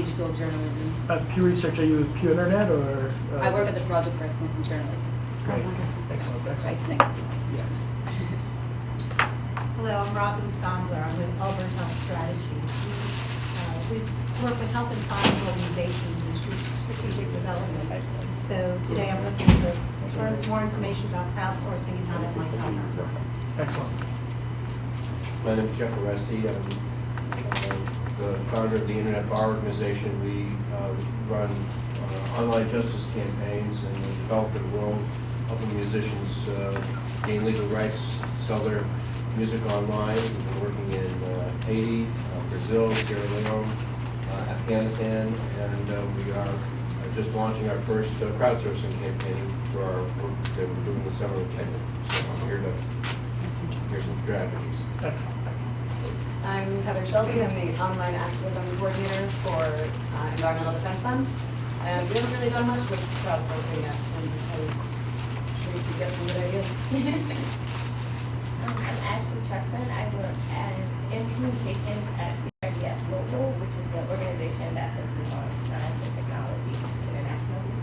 digital journalism. Pew Research, are you with Pew Internet or? I work at the Project for Excellence in Journalism. Great, excellent, Right excellent. next to Yes. Hello, I'm Robin Stombler. I'm with Auburn Health Strategy. We work with health and science organizations in strategic development. So today I'm looking to learn some more information about crowdsourcing and how that might help. Excellent. My name is Jeff Oresti. I'm the founder of the Internet Bar Organization. We run online justice campaigns and develop the world, helping musicians gain legal rights, sell their music online. We've been working in Haiti, Brazil, Sierra Leone, Afghanistan, and we are just launching our first crowdsourcing campaign for our work that we're doing this summer in Kenya. So I'm here to hear some strategies. Excellent. I'm Heather Shelby. I'm the online activism coordinator for Environmental Defense Fund. And we haven't really done much with crowdsourcing yet, so I'm just kind of sure we could get some good ideas. I'm Ashley Truxton. I work in communications at CRDF Global, which is the organization that focuses on science and technology internationally.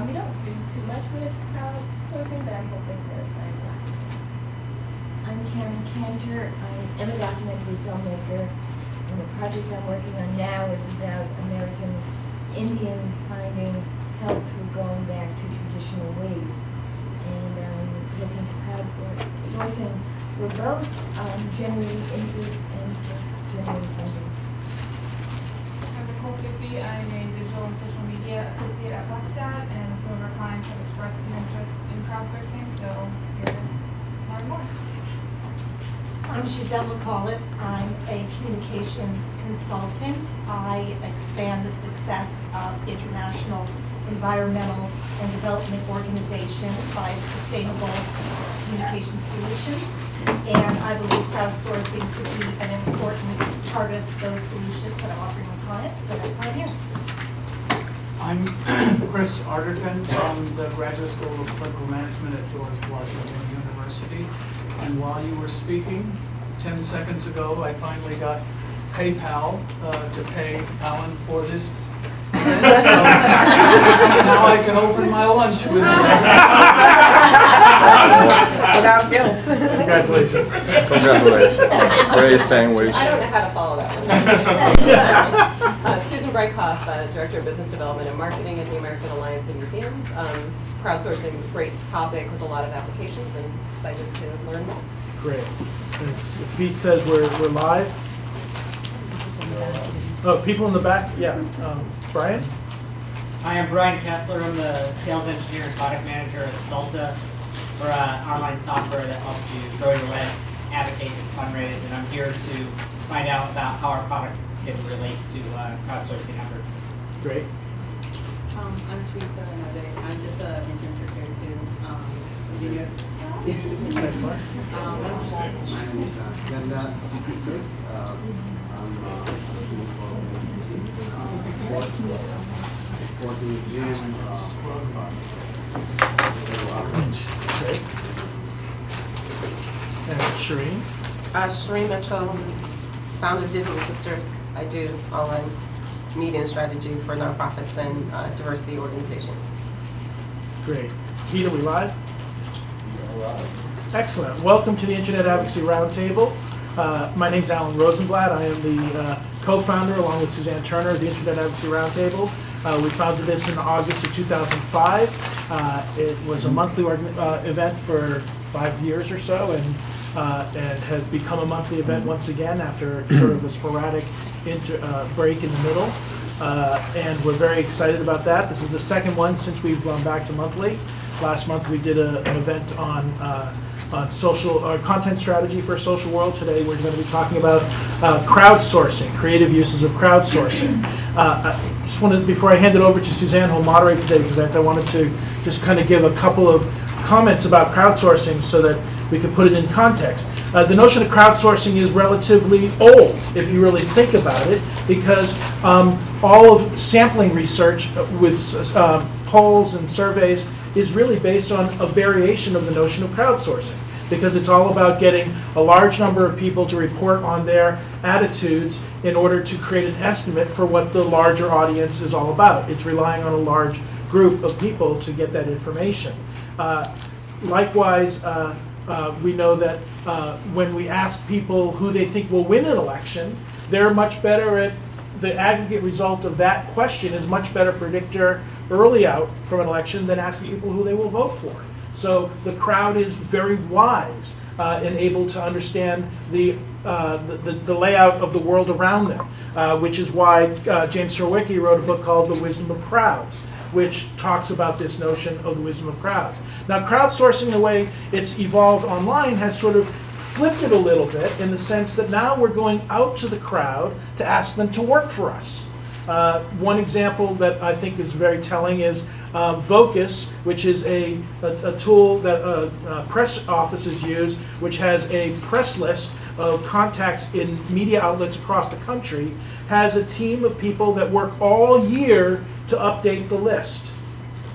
We don't do too much with crowdsourcing, but I'm hoping to find lots. I'm Karen Cantor. I am a documentary filmmaker, and the project I'm working on now is about American Indians finding health through going back to traditional ways. And I'm looking to crowdsourcing for both generating interest and for generating funding. I'm Nicole Sophie. I'm a digital and social media associate at Westat, and some of our clients have expressed an interest in crowdsourcing, so here to learn more. I'm Giselle McAuliffe. I'm a communications consultant. I expand the success of international environmental and development organizations by sustainable communication solutions. And I believe crowdsourcing to be an important part of those solutions that I'm offering my clients. So that's why I'm here. I'm Chris Arterton from the Graduate School of Political Management at George Washington University. And while you were speaking 10 seconds ago, I finally got PayPal to pay Alan for this. So now I can open my lunch with you. Without guilt. Congratulations. Congratulations. Great sandwich. I don't know how to follow that one. Susan Breithoff, Director of Business Development and Marketing at the American Alliance of Museums. Crowdsourcing, great topic with a lot of applications, and excited to learn more. Great. As Pete says, we're live. Oh, people in the back? Yeah. Brian? Hi, I'm Brian Kessler. I'm the sales engineer and product manager at Salsa. We're an online software that helps you grow your list, advocate, and fundraise. And I'm here to find out about how our product can relate to crowdsourcing efforts. Great. I'm Teresa Nade. I'm just an internship here too. Virginia. Excellent. Great. And Shireen? Shireen Mitchell, founder of Digital Sisters. I do online media and strategy for nonprofits and diversity organizations. Great. Pete, are we live? Excellent. Welcome to the Internet Advocacy Roundtable. My name is Alan Rosenblatt. I am the co-founder, along with Suzanne Turner, of the Internet Advocacy Roundtable. We founded this in August of 2005. It was a monthly event for 5 years or so, and has become a monthly event once again after sort of a sporadic break in the middle. And we're very excited about that. This is the second one since we've gone back to monthly. Last month we did an event on social content strategy for a social world. Today we're going to be talking about crowdsourcing, creative uses of crowdsourcing. I just wanted, before I hand it over to Suzanne, who will moderate today's event, I wanted to just kind of give a couple of comments about crowdsourcing so that we can put it in context. The notion of crowdsourcing is relatively old, if you really think about it, because all of sampling research with polls and surveys is really based on a variation of the notion of crowdsourcing. because it's all about getting a large number of people to report on their attitudes in order to create an estimate for what the larger audience is all about. It's relying on a large group of people to get that information. Likewise, we know that when we ask people who they think will win an election, they're much better at the aggregate result of that question is much better predictor early out from an election than asking people who they will vote for. So the crowd is very wise and able to understand the layout of the world around them, which is why James Surowiecki wrote a book called The Wisdom of Crowds, which talks about this notion of the wisdom of crowds. Now, crowdsourcing, the way it's evolved online, has sort of flipped it a little bit in the sense that now we're going out to the crowd to ask them to work for us. One example that I think is very telling is Vocus, which is a tool that press offices use, which has a press list of contacts in media outlets across the country, has a team of people that work all year to update the list,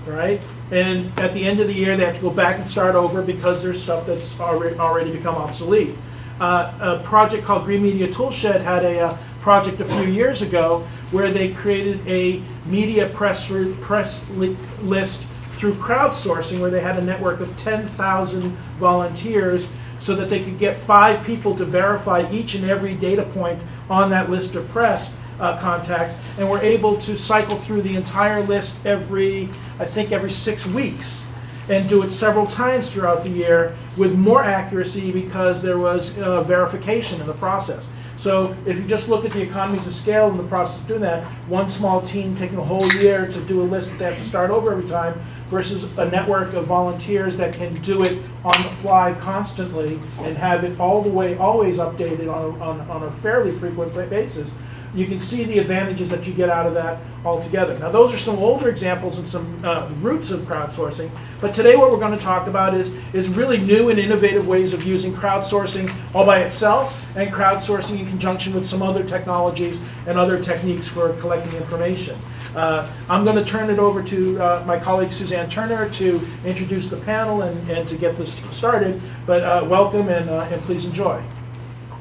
right? And at the end of the year, they have to go back and start over because there's stuff that's already become obsolete. A project called Green Media Toolshed had a project a few years ago where they created a media press list through crowdsourcing, where they had a network of 10,000 volunteers so that they could get 5 people to verify each and every data point on that list of press contacts, and were able to cycle through the entire list every 6 weeks, and do it several times throughout the year with more accuracy because there was verification in the process. So if you just look at the economies of scale in the process of doing that, one small team taking a whole year to do a list that they have to start over every time, versus a network of volunteers that can do it on the fly constantly and have it all the way always updated on a fairly frequent basis, you can see the advantages that you get out of that altogether. Now, those are some older examples and some roots of crowdsourcing, but today what we're going to talk about is really new and innovative ways of using crowdsourcing all by itself and crowdsourcing in conjunction with some other technologies and other techniques for collecting information. I'm going to turn it over to my colleague Suzanne Turner to introduce the panel and to get this started, but welcome and please enjoy.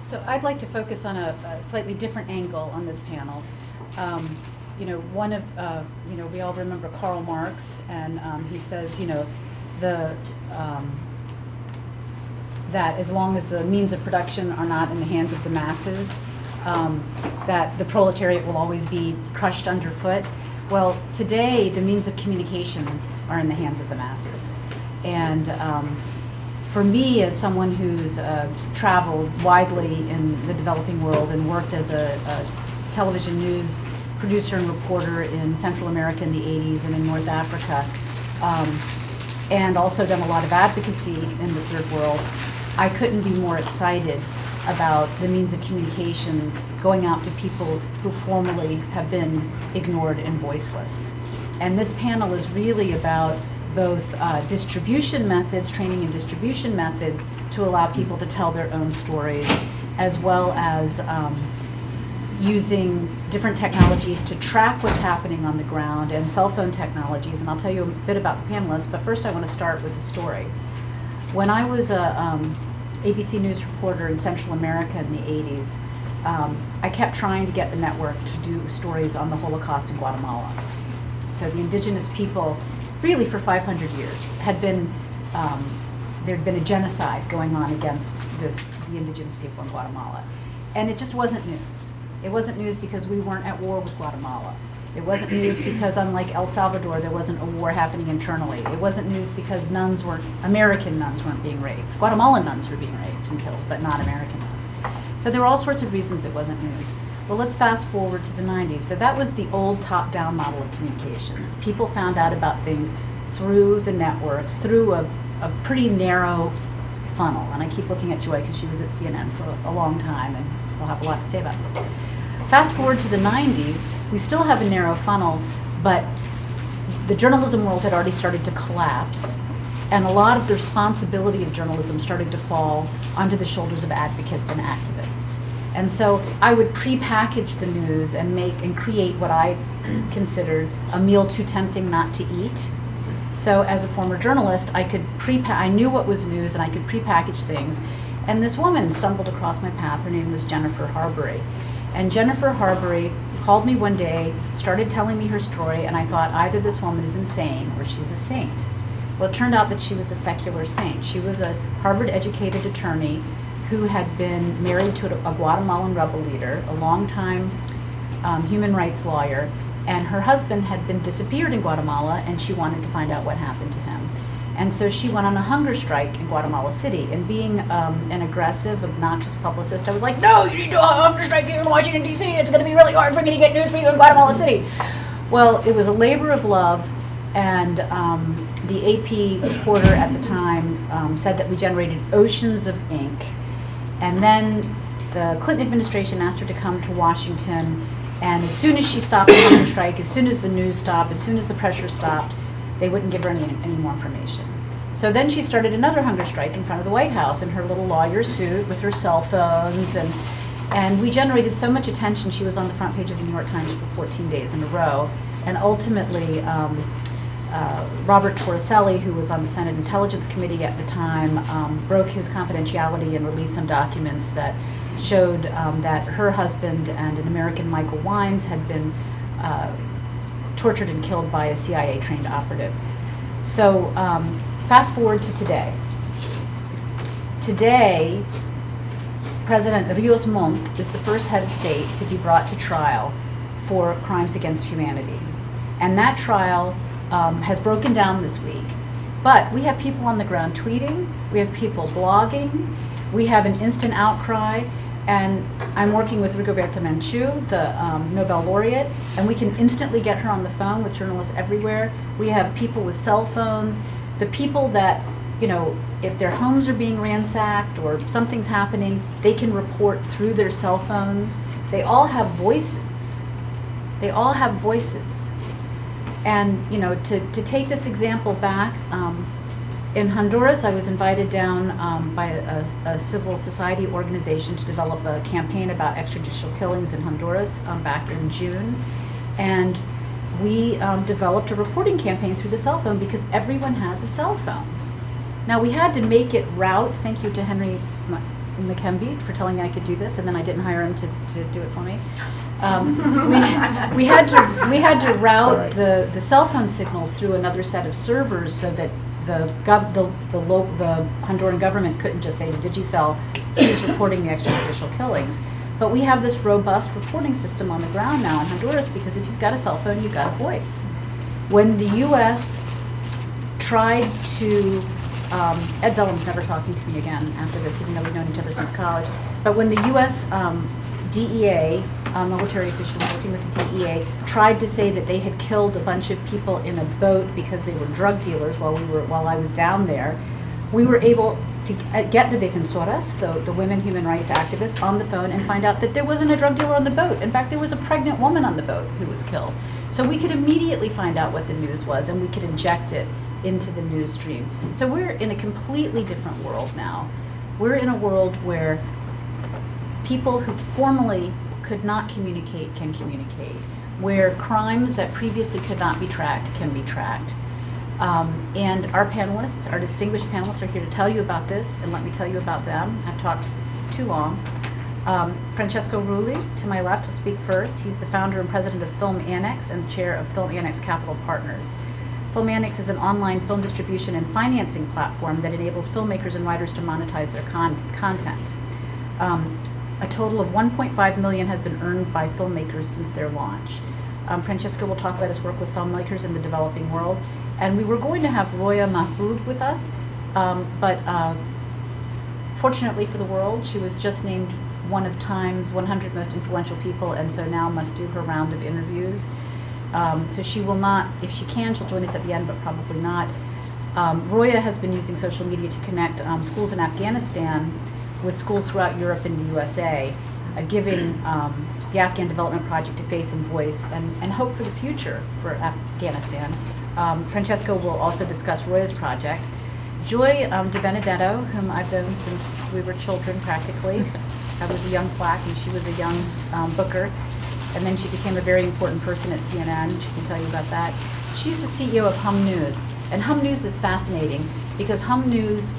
So I'd like to focus on a slightly different angle on this panel. One of, we all remember Karl Marx, and he says, that as long as the means of production are not in the hands of the masses, that the proletariat will always be crushed underfoot. Well, today, the means of communication are in the hands of the masses. And for me, as someone who's traveled widely in the developing world and worked as a television news producer and reporter in Central America in the 80s and in North Africa, and also done a lot of advocacy in the third world, I couldn't be more excited about the means of communication going out to people who formerly have been ignored and voiceless. And this panel is really about both distribution methods, training and distribution methods to allow people to tell their own stories, as well as using different technologies to track what's happening on the ground and cell phone technologies. And I'll tell you a bit about the panelists, but first I want to start with a story. When I was a ABC News reporter in Central America in the 80s, I kept trying to get the network to do stories on the Holocaust in Guatemala. So the indigenous people, really for 500 years, had been, there'd been a genocide going on against the indigenous people in Guatemala. And it just wasn't news. It wasn't news because we weren't at war with Guatemala. It wasn't news because, unlike El Salvador, there wasn't a war happening internally. It wasn't news because American nuns weren't being raped. Guatemalan nuns were being raped and killed, but not American nuns. So there were all sorts of reasons it wasn't news. Well, let's fast forward to the 90s. So that was the old top-down model of communications. People found out about things through the networks, through a pretty narrow funnel. And I keep looking at Joy because she was at CNN for a long time, and we'll have a lot to say about this. Fast forward to the 90s, we still have a narrow funnel, but the journalism world had already started to collapse, and a lot of the responsibility of journalism started to fall onto the shoulders of advocates and activists. And so I would pre-package the news and create what I considered a meal too tempting not to eat. So as a former journalist, I knew what was news and I could prepackage things. And this woman stumbled across my path. Her name was Jennifer Harbury. And Jennifer Harbury called me one day, started telling me her story, and I thought either this woman is insane or she's a saint. Well, it turned out that she was a secular saint. She was a Harvard-educated attorney who had been married to a Guatemalan rebel leader, a longtime human rights lawyer, and her husband had been disappeared in Guatemala, and she wanted to find out what happened to him. And so she went on a hunger strike in Guatemala City. And being an aggressive, obnoxious publicist, I was like, no, you need to do a hunger strike here in Washington, D.C. It's going to be really hard for me to get news for you in Guatemala City. Well, it was a labor of love, and the AP reporter at the time said that we generated oceans of ink. And then the Clinton administration asked her to come to Washington, and as soon as she stopped the hunger strike, as soon as the news stopped, as soon as the pressure stopped, they wouldn't give her any more information. So then she started another hunger strike in front of the White House in her little lawyer suit with her cell phones, and we generated so much attention. She was on the front page of the New York Times for 14 days in a row, and ultimately Robert Torricelli, who was on the Senate Intelligence Committee at the time, broke his confidentiality and released some documents that showed that her husband and an American, Michael Wines, had been tortured and killed by a CIA-trained operative. So fast forward to today. Today, President Rios Montt is the first head of state to be brought to trial for crimes against humanity. And that trial has broken down this week. But we have people on the ground tweeting, we have people blogging, we have an instant outcry, and I'm working with Rigoberta Menchú, the Nobel laureate, and we can instantly get her on the phone with journalists everywhere. We have people with cell phones, the people that, you know, if their homes are being ransacked or something's happening, they can report through their cell phones. They all have voices. They all have voices. And, you know, to take this example back, in Honduras, I was invited down by a civil society organization to develop a campaign about extrajudicial killings in Honduras back in June. And we developed a reporting campaign through the cell phone because everyone has a cell phone. Now, we had to make it route. Thank you to Henry McKemby for telling me I could do this, and then I didn't hire him to do it for me. We had to route the cell phone signals through another set of servers so that the Honduran government couldn't just say to Digicel, she's reporting the extrajudicial killings. But we have this robust reporting system on the ground now in Honduras because if you've got a cell phone, you've got a voice. When the U.S. tried to, Ed Zellen's never talking to me again after this, even though we've known each other since college, but when the U.S. DEA, military officials working with the DEA, tried to say that they had killed a bunch of people in a boat because they were drug dealers while I was down there, we were able to get the defensoras, the women human rights activists, on the phone and find out that there wasn't a drug dealer on the boat. In fact, there was a pregnant woman on the boat who was killed. So we could immediately find out what the news was and we could inject it into the news stream. So we're in a completely different world now. We're in a world where people who formerly could not communicate can communicate, where crimes that previously could not be tracked can be tracked. And our panelists, our distinguished panelists, are here to tell you about this, and let me tell you about them. I've talked too long. Francesco Rulli, to my left, will speak first. He's the founder and president of Film Annex and the chair of Film Annex Capital Partners. Film Annex is an online film distribution and financing platform that enables filmmakers and writers to monetize their content. A total of $1.5 million has been earned by filmmakers since their launch. Francesco will talk about his work with filmmakers in the developing world. And we were going to have Roya Mahboub with us, but fortunately for the world, she was just named one of Time's 100 most influential people, and so now must do her round of interviews. So she will not, if she can, she'll join us at the end, but probably not. Roya has been using social media to connect schools in Afghanistan with schools throughout Europe and the USA, giving the Afghan Development Project a face and voice and hope for the future for Afghanistan. Francesco will also discuss Roya's project. Joy De Benedetto, whom I've known since we were children practically. I was a young plaque and she was a young booker. And then she became a very important person at CNN. She can tell you about that. She's the CEO of Hum News. And Hum News is fascinating because Hum News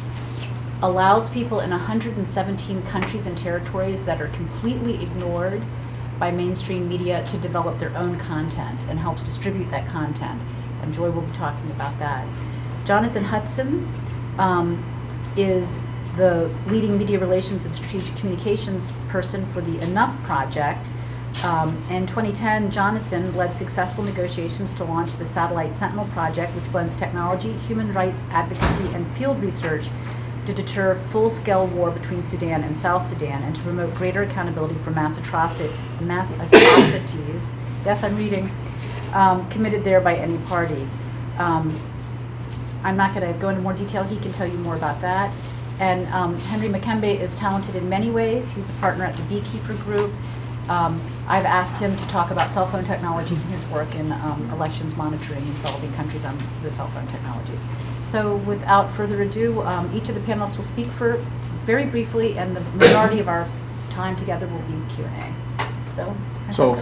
allows people in 117 countries and territories that are completely ignored by mainstream media to develop their own content and helps distribute that content. And Joy will be talking about that. Jonathan Hudson is the leading media relations and strategic communications person for the Enough Project. In 2010, Jonathan led successful negotiations to launch the Satellite Sentinel project, which blends technology, human rights advocacy, and field research to deter full-scale war between Sudan and South Sudan and to promote greater accountability for mass atrocities, yes, I'm reading, committed there by any party. I'm not going to go into more detail. He can tell you more about that. And Henry Makembe is talented in many ways. He's a partner at the Beekeeper Group. I've asked him to talk about cell phone technologies and his work in elections monitoring in developing countries on the cell phone technologies. So without further ado, each of the panelists will speak for very briefly, and the majority of our time together will be Q&A. So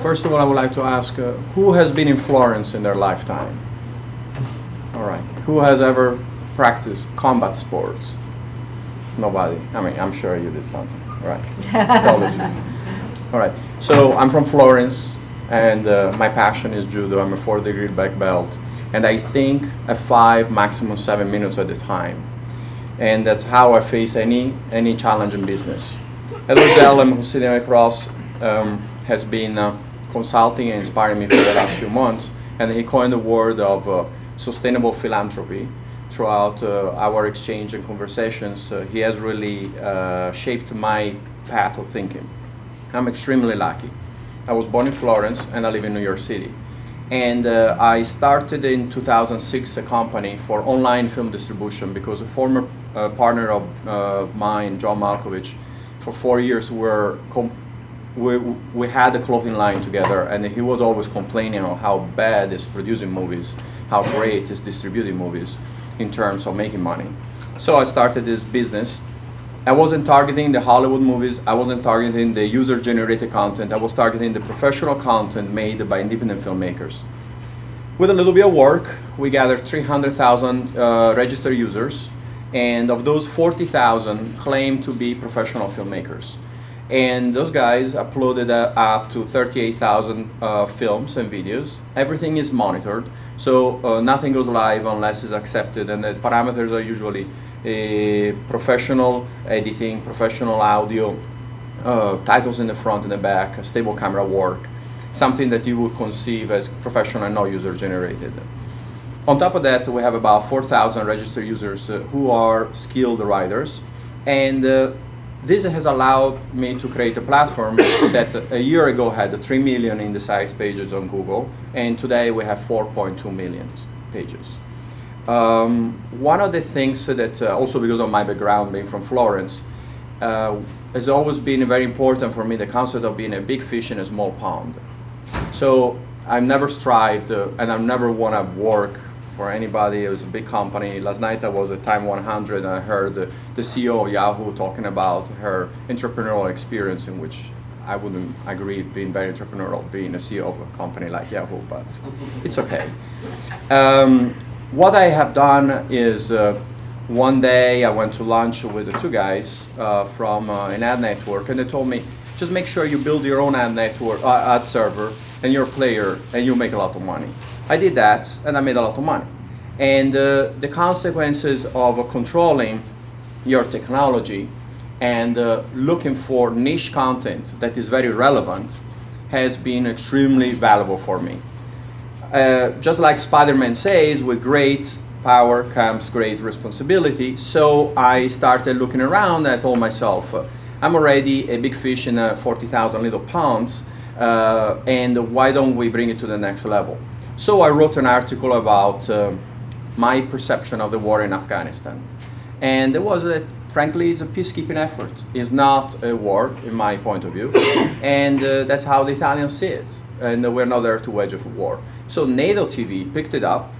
first of all, I would like to ask, who has been in Florence in their lifetime? All right. Who has ever practiced combat sports? Nobody. I mean, I'm sure you did something, right? Tell the truth. All right. So I'm from Florence, and my passion is judo. I'm a 4th-degree black belt, and I think at 5, maximum 7 minutes at a time. And that's how I face any challenge in business. Edward Zellem, who's sitting across, has been consulting and inspiring me for the last few months, and he coined the word of sustainable philanthropy. Throughout our exchange and conversations, he has really shaped my path of thinking. I'm extremely lucky. I was born in Florence and I live in New York City. And I started in 2006 a company for online film distribution because a former partner of mine, John Malkovich, for 4 years we had a clothing line together, and he was always complaining on how bad is producing movies, how great is distributing movies in terms of making money. So I started this business. I wasn't targeting the Hollywood movies, I wasn't targeting the user-generated content, I was targeting the professional content made by independent filmmakers. With a little bit of work, we gathered 300,000 registered users, and of those 40,000 claimed to be professional filmmakers. And those guys uploaded up to 38,000 films and videos. Everything is monitored, so nothing goes live unless it's accepted, and the parameters are usually professional editing, professional audio, titles in the front and the back, stable camera work, something that you would conceive as professional and not user-generated. On top of that, we have about 4,000 registered users who are skilled writers, and this has allowed me to create a platform that a year ago had 3 million indexed pages on Google, and today we have 4.2 million pages. One of the things that, also because of my background being from Florence, has always been very important for me, the concept of being a big fish in a small pond. So I've never strived, and I've never want to work for anybody. It was a big company. Last night I was at Time 100 and I heard the CEO of Yahoo talking about her entrepreneurial experience, in which I wouldn't agree being very entrepreneurial, being a CEO of a company like Yahoo, but it's okay. What I have done is one day I went to lunch with the 2 guys from an ad network, and they told me, just make sure you build your own ad network, ad server, and you're a player, and you'll make a lot of money. I did that, and I made a lot of money. And the consequences of controlling your technology and looking for niche content that is very relevant has been extremely valuable for me. Just like Spider-Man says, with great power comes great responsibility. So I started looking around and I told myself, I'm already a big fish in 40,000 little ponds, and why don't we bring it to the next level? So I wrote an article about my perception of the war in Afghanistan. And it was that, frankly, it's a peacekeeping effort. It's not a war, in my point of view. And that's how the Italians see it. And we're not there to wage a war. So NATO TV picked it up,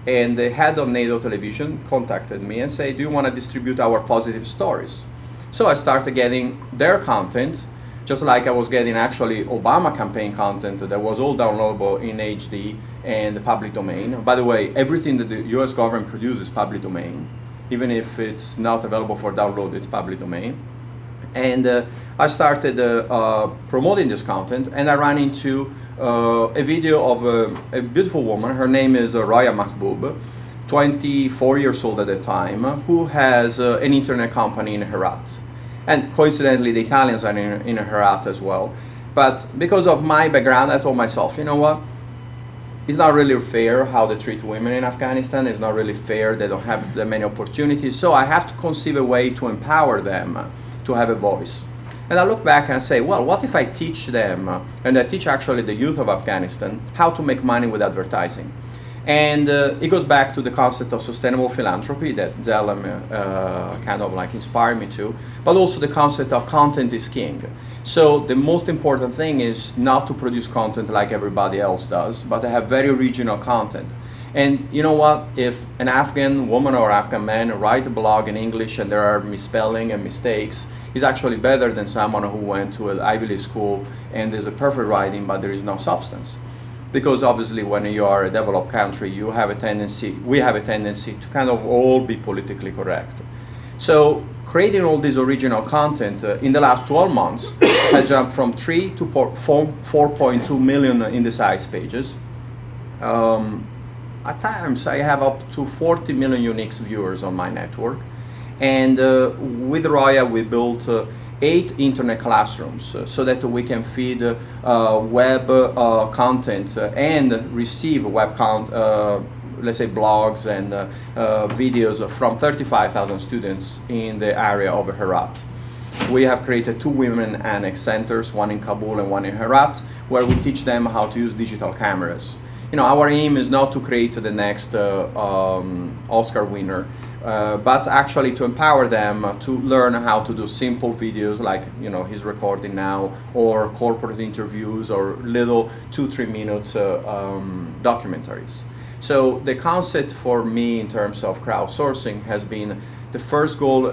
and the head of NATO television contacted me and said, do you want to distribute our positive stories? So I started getting their content Just like I was getting actually Obama campaign content that was all downloadable in HD and the public domain. By the way, everything that the US government produces is public domain. Even if it's not available for download, it's public domain. And I started promoting this content, and I ran into a video of a beautiful woman. Her name is Raya Mahbub, 24 years old at the time, who has an internet company in Herat. And coincidentally, the Italians are in Herat as well. But because of my background, I told myself, you know what? It's not really fair how they treat women in Afghanistan. It's not really fair. They don't have that many opportunities. So I have to conceive a way to empower them to have a voice. And I look back and say, well, what if I teach them, and I teach actually the youth of Afghanistan, how to make money with advertising? And it goes back to the concept of sustainable philanthropy that Zellem kind of like inspired me to, but also the concept of content is king. So the most important thing is not to produce content like everybody else does, but to have very original content. And you know what? If an Afghan woman or Afghan man write a blog in English and there are misspelling and mistakes, it's actually better than someone who went to an Ivy League school and there's a perfect writing, but there is no substance. Because obviously when you are a developed country, we have a tendency to kind of all be politically correct. So creating all this original content in the last 12 months has jumped from 3 to 4.2 million in the size pages. At times I have up to 40 million unique viewers on my network. And with Roya we built 8 internet classrooms so that we can feed web content and receive web let's say blogs and videos from 35,000 students in the area of Herat. We have created 2 women annex centers, one in Kabul and one in Herat, where we teach them how to use digital cameras. You know, our aim is not to create the next Oscar winner, but actually to empower them to learn how to do simple videos like, you know, he's recording now, or corporate interviews, or little 2-3 minutes documentaries. So the concept for me in terms of crowdsourcing has been the first goal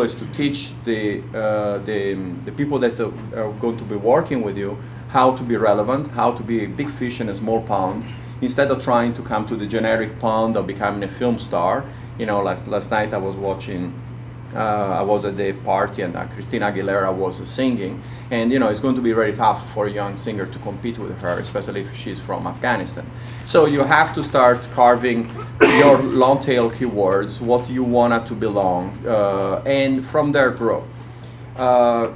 is to teach the people that are going to be working with you how to be relevant, how to be a big fish in a small pond, instead of trying to come to the generic pond of becoming a film star. You know, last night I was watching, I was at the party and Christina Aguilera was singing, and you know, it's going to be very tough for a young singer to compete with her, especially if she's from Afghanistan. So you have to start carving your long tail keywords, what you want to belong, and from there grow.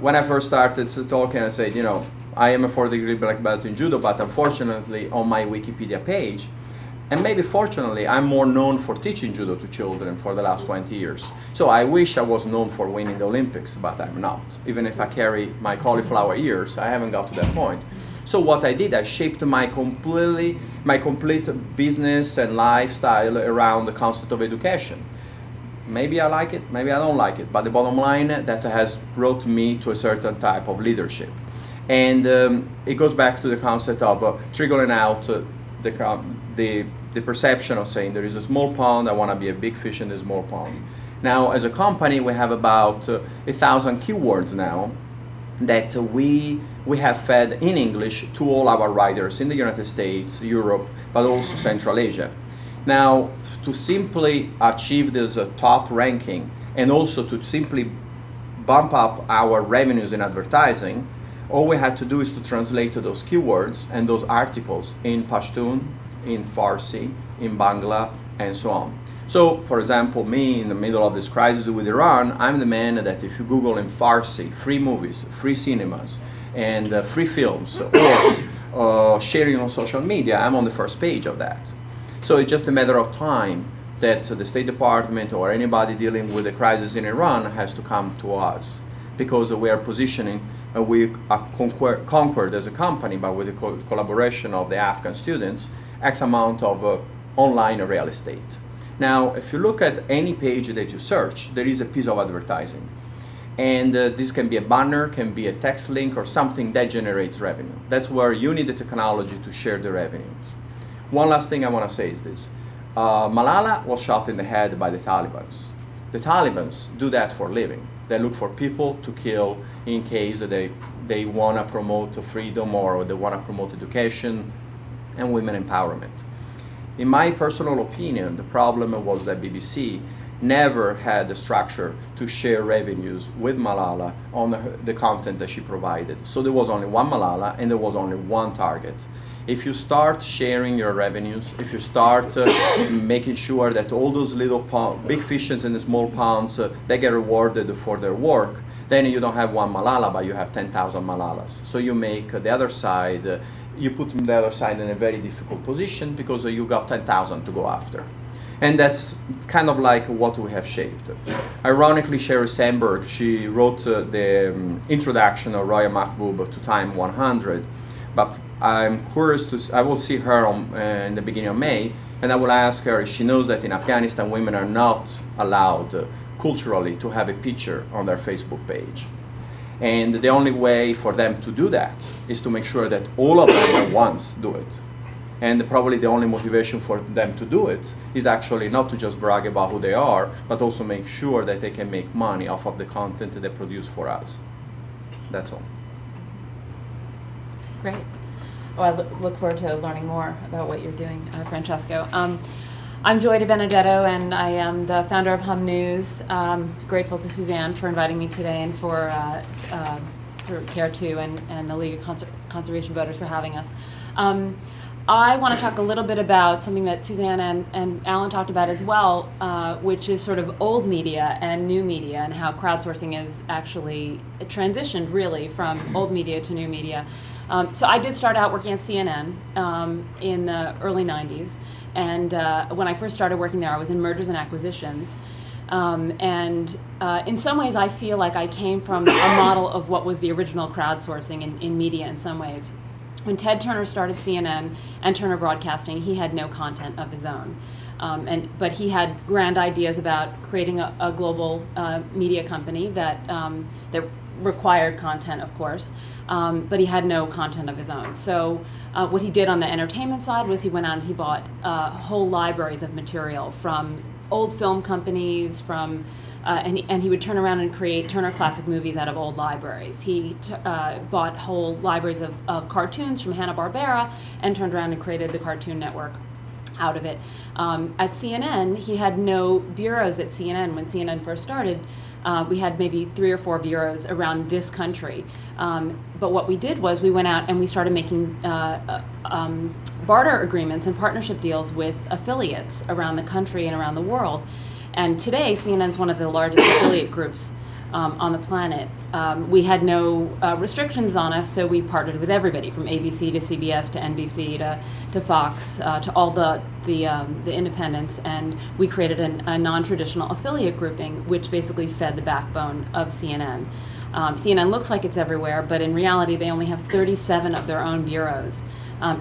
When I first started talking, I said, you know, I am a 4th-degree black belt in judo, but unfortunately on my Wikipedia page, and maybe fortunately, I'm more known for teaching judo to children for the last 20 years. So I wish I was known for winning the Olympics, but I'm not. Even if I carry my cauliflower ears, I haven't got to that point. So what I did, I shaped my complete business and lifestyle around the concept of education. Maybe I like it, maybe I don't like it, but the bottom line, that has brought me to a certain type of leadership. And it goes back to the concept of triggering out the perception of saying there is a small pond, I want to be a big fish in the small pond. Now, as a company, we have about 1,000 keywords now that we have fed in English to all our writers in the United States, Europe, but also Central Asia. Now, to simply achieve this top ranking and also to simply bump up our revenues in advertising, all we had to do is to translate those keywords and those articles in Pashtun, in Farsi, in Bangla, and so on. So, for example, me in the middle of this crisis with Iran, I'm the man that if you Google in Farsi, free movies, free cinemas, and free films, or sharing on social media, I'm on the first page of that. So it's just a matter of time that the State Department or anybody dealing with the crisis in Iran has to come to us, because we are positioning, we are conquered as a company, but with the collaboration of the Afghan students, X amount of online real estate. Now, if you look at any page that you search, there is a piece of advertising. And this can be a banner, can be a text link, or something that generates revenue. That's where you need the technology to share the revenues. One last thing I want to say is this. Malala was shot in the head by the Taliban. The Taliban do that for a living. They look for people to kill in case they they want to promote freedom or they want to promote education and women empowerment. In my personal opinion, the problem was that BBC never had a structure to share revenues with Malala on the content that she provided. So there was only one Malala and there was only one target. If you start sharing your revenues, if you start making sure that all those little big fishes in the small ponds, they get rewarded for their work, then you don't have one Malala, but you have 10,000 Malalas. So you make the other side, you put the other side in a very difficult position because you got 10,000 to go after. And that's kind of like what we have shaped. Ironically, Sheryl Sandberg, she wrote the introduction of Roya Mahbub to Time 100, but I'm curious I will see her in the beginning of May, and I will ask her if she knows that in Afghanistan women are not allowed culturally to have a picture on their Facebook page. And the only way for them to do that is to make sure that all of them at once do it. And probably the only motivation for them to do it is actually not to just brag about who they are, but also make sure that they can make money off of the content that they produce for us. That's all. Great. Well, I look forward to learning more about what you're doing, Francesco. I'm Joy DiBenedetto, and I am the founder of Hum News. Grateful to Suzanne for inviting me today, and for CARE2 and the League of Conservation Voters for having us. I want to talk a little bit about something that Suzanne and Alan talked about as well, which is sort of old media and new media, and how crowdsourcing is actually transitioned really from old media to new media. So I did start out working at CNN in the early 90s, and when I first started working there, I was in mergers and acquisitions. In some ways, I feel like I came from a model of what was the original crowdsourcing in media in some ways. When Ted Turner started CNN and Turner Broadcasting, he had no content of his own. But he had grand ideas about creating a global media company that required content, of course, but he had no content of his own. So what he did on the entertainment side was he went out and he bought whole libraries of material from old film companies, and he would turn around and create Turner Classic Movies out of old libraries. He bought whole libraries of cartoons from Hanna-Barbera and turned around and created the Cartoon Network out of it. At CNN, he had no bureaus at CNN. When CNN first started, we had maybe 3 or 4 bureaus around this country. But what we did was we went out and we started making barter agreements and partnership deals with affiliates around the country and around the world. And today, CNN is one of the largest affiliate groups on the planet. We had no restrictions on us, so we partnered with everybody from ABC to CBS to NBC to Fox to all the independents, and we created a non-traditional affiliate grouping, which basically fed the backbone of CNN. CNN looks like it's everywhere, but in reality, they only have 37 of their own bureaus.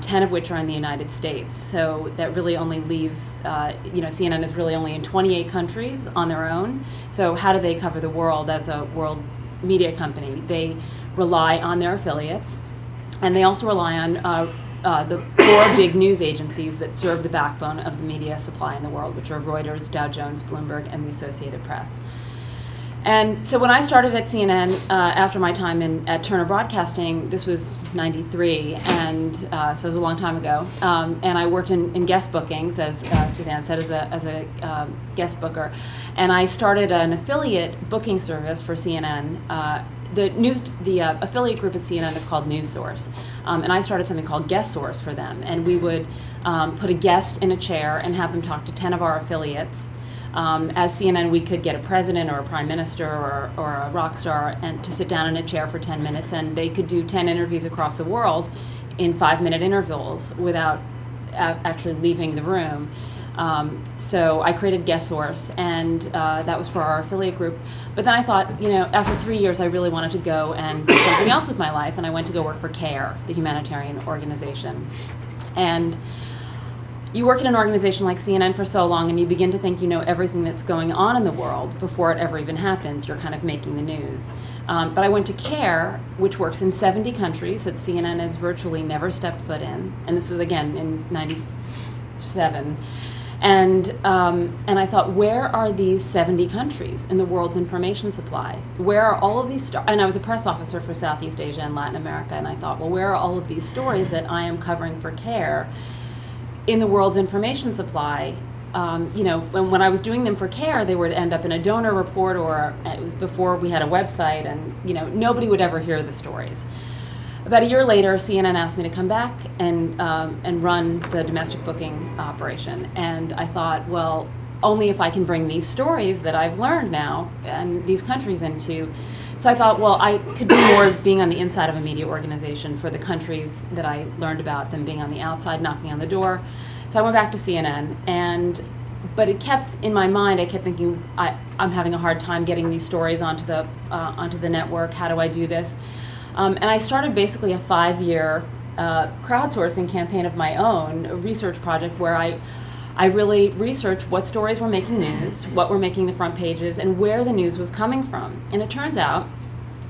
10 of which are in the United States. So that really only leaves, CNN is really only in 28 countries on their own. So how do they cover the world as a world media company? They rely on their affiliates, and they also rely on the 4 big news agencies that serve the backbone of the media supply in the world, which are Reuters, Dow Jones, Bloomberg, and the Associated Press. And so when I started at CNN, after my time at Turner Broadcasting, this was 93, and so it was a long time ago, and I worked in guest bookings, as Suzanne said, as a guest booker, and I started an affiliate booking service for CNN. The affiliate group at CNN is called NewsSource, and I started something called Guest Source for them, and we would put a guest in a chair and have them talk to 10 of our affiliates. As CNN, we could get a president or a prime minister or a rock star and to sit down in a chair for 10 minutes, and they could do 10 interviews across the world in 5-minute intervals without actually leaving the room. So I created Guest Source, and that was for our affiliate group. But then I thought, after 3 years, I really wanted to go and do something else with my life, and I went to go work for CARE, the humanitarian organization. And you work in an organization like CNN for so long, and you begin to think you know everything that's going on in the world before it ever even happens. You're kind of making the news. But I went to CARE, which works in 70 countries that CNN has virtually never stepped foot in. And this was, again, in 97. And I thought, where are these 70 countries in the world's information supply? Where are all of these and I was a press officer for Southeast Asia and Latin America, and I thought, well, where are all of these stories that I am covering for CARE in the world's information supply? When I was doing them for CARE, they would end up in a donor report, or it was before we had a website, and nobody would ever hear the stories. About a year later, CNN asked me to come back and run the domestic booking operation. And I thought, well, only if I can bring these stories that I've learned now and these countries into. So I thought, well, I could do more being on the inside of a media organization for the countries that I learned about than being on the outside, knocking on the door. So I went back to CNN, but it kept in my mind. I kept thinking, I'm having a hard time getting these stories onto the network. How do I do this? And I started basically a 5-year crowdsourcing campaign of my own, a research project where I really researched what stories were making news, what were making the front pages, and where the news was coming from. And it turns out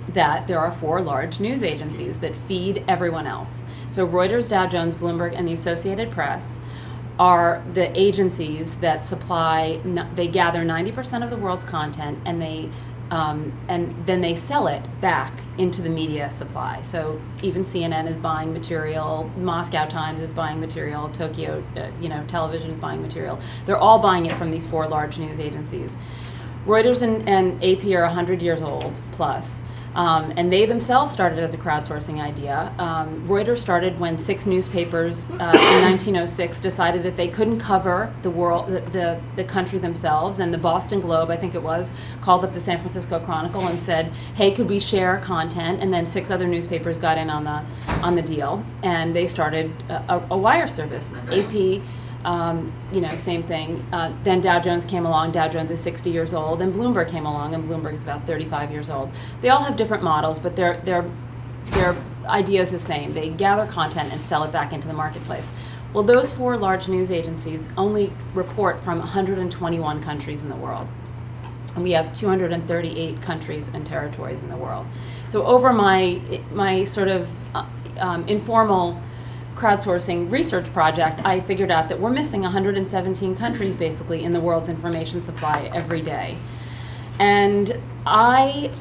that there are 4 large news agencies that feed everyone else. So Reuters, Dow Jones, Bloomberg, and the Associated Press are the agencies that they gather 90% of the world's content, and then they sell it back into the media supply. So even CNN is buying material, Moscow Times is buying material, Tokyo, television is buying material. They're all buying it from these 4 large news agencies. Reuters and AP are 100 years old plus. And they themselves started as a crowdsourcing idea. Reuters started when 6 newspapers in 1906 decided that they couldn't cover the world, the country themselves, and the Boston Globe, I think it was, called up the San Francisco Chronicle and said, "Hey, could we share content?" And then 6 other newspapers got in on the deal, and they started a wire service. AP. Same thing. Then Dow Jones came along. Dow Jones is 60 years old, and Bloomberg came along, and Bloomberg is about 35 years old. They all have different models, but their idea is the same. They gather content and sell it back into the marketplace. Well, those 4 large news agencies only report from 121 countries in the world, and we have 238 countries and territories in the world. So over my sort of informal crowdsourcing research project, I figured out that we're missing 117 countries basically in the world's information supply every day. And I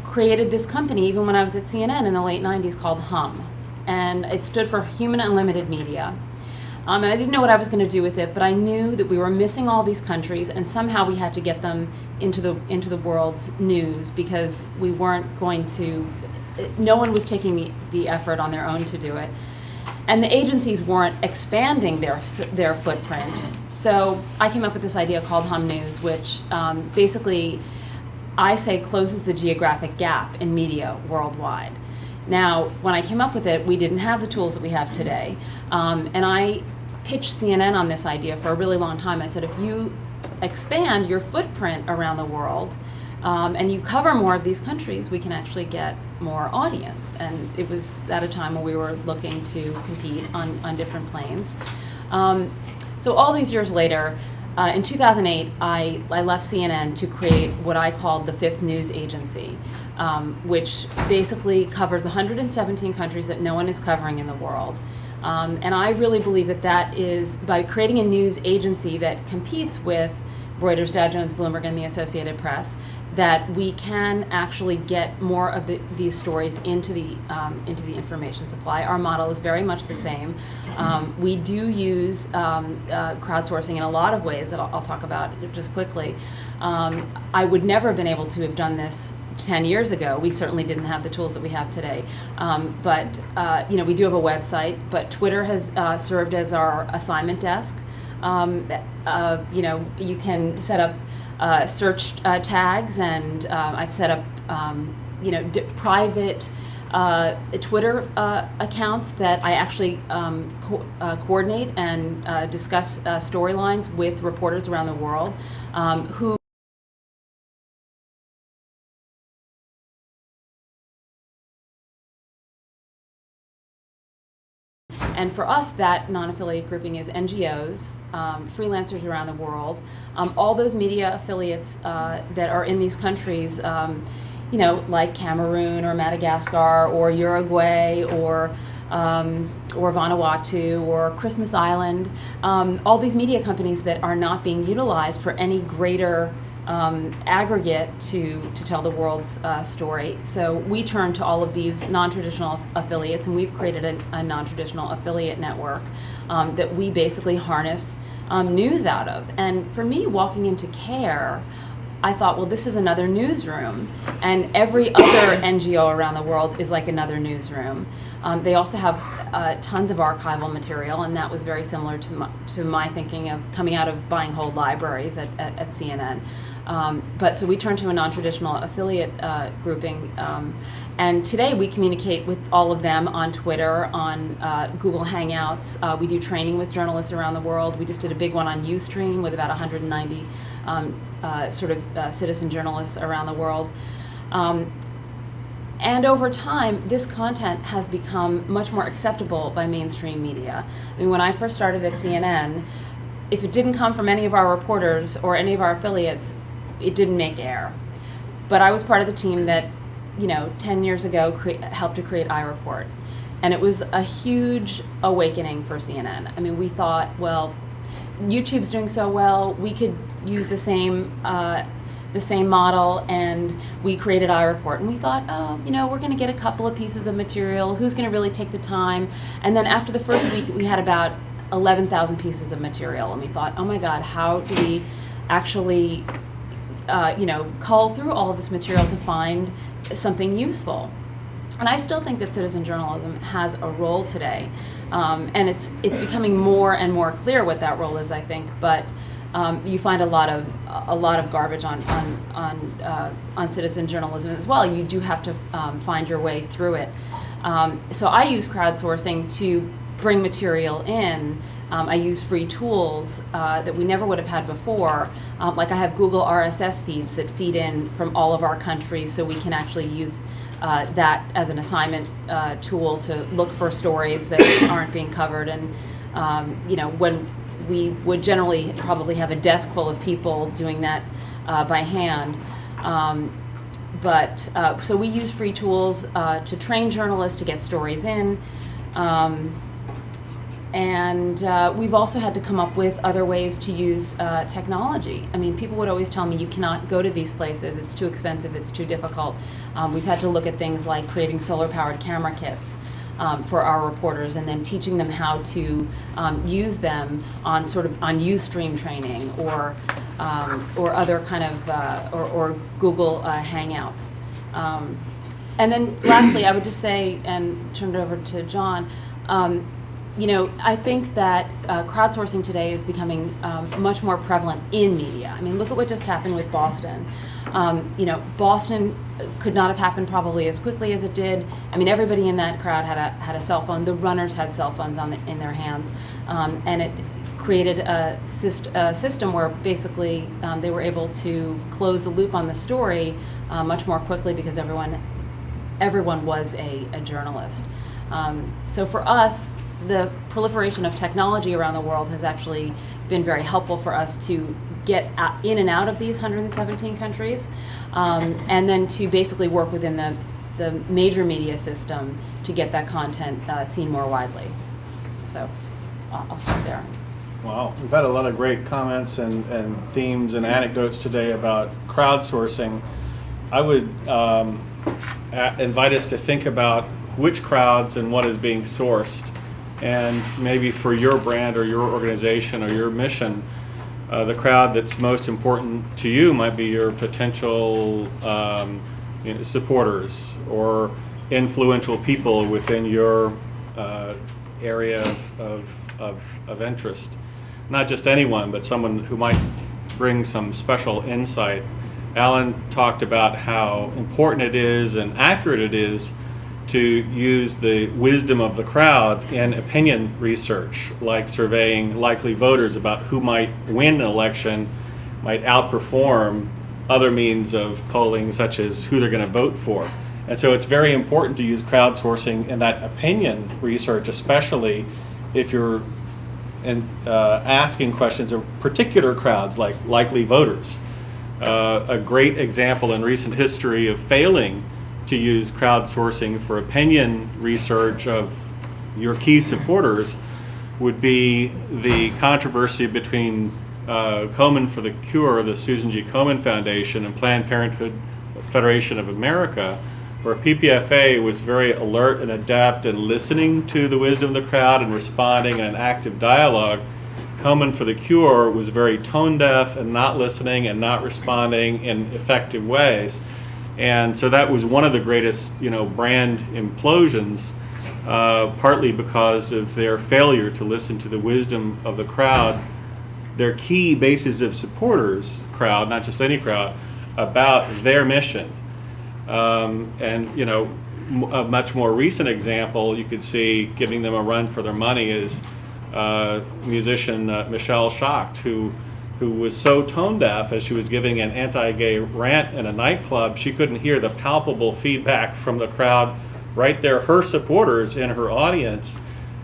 created this company even when I was at CNN in the late 90s called HUM. And it stood for Human Unlimited Media. And I didn't know what I was going to do with it, but I knew that we were missing all these countries, and somehow we had to get them into the world's news, because we weren't going to, no one was taking the effort on their own to do it. And the agencies weren't expanding their footprint. So I came up with this idea called Hum News, which basically, I say, closes the geographic gap in media worldwide. Now, when I came up with it, we didn't have the tools that we have today. And I pitched CNN on this idea for a really long time. I said, if you expand your footprint around the world, and you cover more of these countries, we can actually get more audience. And it was at a time when we were looking to compete on different planes. So all these years later, in 2008, I left CNN to create what I called the 5th News Agency, which basically covers 117 countries that no one is covering in the world. And I really believe that is, by creating a news agency that competes with Reuters, Dow Jones, Bloomberg, and the Associated Press, that we can actually get more of these stories into the information supply. Our model is very much the same. We do use crowdsourcing in a lot of ways that I'll talk about just quickly. I would never have been able to have done this 10 years ago. We certainly didn't have the tools that we have today. But we do have a website, but Twitter has served as our assignment desk. You can set up search tags, and I've set up private Twitter accounts that I actually coordinate and discuss storylines with reporters around the world who And for us, that non-affiliate grouping is NGOs, freelancers around the world, all those media affiliates that are in these countries, like Cameroon or Madagascar or Uruguay or or Vanuatu or Christmas Island, all these media companies that are not being utilized for any greater aggregate to tell the world's story. So we turn to all of these non-traditional affiliates, and we've created a non-traditional affiliate network that we basically harness news out of. And for me, walking into CARE, I thought, well, this is another newsroom, and every other NGO around the world is like another newsroom. They also have tons of archival material, and that was very similar to my thinking of coming out of buying whole libraries at CNN. But so we turned to a non-traditional affiliate grouping, and today we communicate with all of them on Twitter, on Google Hangouts. We do training with journalists around the world. We just did a big one on Ustream with about 190 citizen journalists around the world. And over time, this content has become much more acceptable by mainstream media. I mean, when I first started at CNN, if it didn't come from any of our reporters or any of our affiliates, it didn't make air. But I was part of the team that, 10 years ago helped to create iReport. And it was a huge awakening for CNN. I mean, we thought, well, YouTube's doing so well, we could use the same model, and we created iReport. And we thought, we're going to get a couple of pieces of material. Who's going to really take the time? And then after the first week, we had about 11,000 pieces of material, and we thought, oh my God, how do we actually, cull through all of this material to find something useful? And I still think that citizen journalism has a role today, and it's becoming more and more clear what that role is, I think. But you find a lot of garbage on citizen journalism as well. You do have to find your way through it. So I use crowdsourcing to bring material in. I use free tools that we never would have had before. Like I have Google RSS feeds that feed in from all of our countries, so we can actually use that as an assignment tool to look for stories that aren't being covered. And when we would generally probably have a desk full of people doing that by hand. So we use free tools to train journalists to get stories in. And we've also had to come up with other ways to use technology. I mean, people would always tell me, you cannot go to these places, it's too expensive, it's too difficult. We've had to look at things like creating solar-powered camera kits for our reporters, and then teaching them how to use them on Ustream training or other kind of or Google Hangouts. And then lastly, I would just say, and turn it over to John. I think that crowdsourcing today is becoming much more prevalent in media. I mean, look at what just happened with Boston. Boston could not have happened probably as quickly as it did. I mean, everybody in that crowd had a cell phone. The runners had cell phones in their hands, and it created a system where basically they were able to close the loop on the story much more quickly because everyone was a journalist. So for us, the proliferation of technology around the world has actually been very helpful for us to get in and out of these 117 countries, and then to basically work within the major media system to get that content seen more widely. So I'll stop there. Wow, we've had a lot of great comments and themes and anecdotes today about crowdsourcing. I would invite us to think about which crowds and what is being sourced. And maybe for your brand or your organization or your mission, the crowd that's most important to you might be your potential supporters or influential people within your area of interest. Not just anyone, but someone who might bring some special insight. Alan talked about how important it is and accurate it is to use the wisdom of the crowd in opinion research, like surveying likely voters about who might win an election, might outperform other means of polling, such as who they're going to vote for. And so it's very important to use crowdsourcing in that opinion research, especially if you're asking questions of particular crowds, like likely voters. A great example in recent history of failing to use crowdsourcing for opinion research of your key supporters would be the controversy between Komen for the Cure, the Susan G. Komen Foundation, and Planned Parenthood Federation of America, where PPFA was very alert and adept and listening to the wisdom of the crowd and responding in an active dialogue. Komen for the Cure was very tone deaf and not listening and not responding in effective ways. And so that was one of the greatest, brand implosions, partly because of their failure to listen to the wisdom of the crowd, their key bases of supporters, crowd, not just any crowd, about their mission. A much more recent example you could see giving them a run for their money is musician Michelle Schacht, who was so tone deaf as she was giving an anti-gay rant in a nightclub, she couldn't hear the palpable feedback from the crowd right there, her supporters in her audience,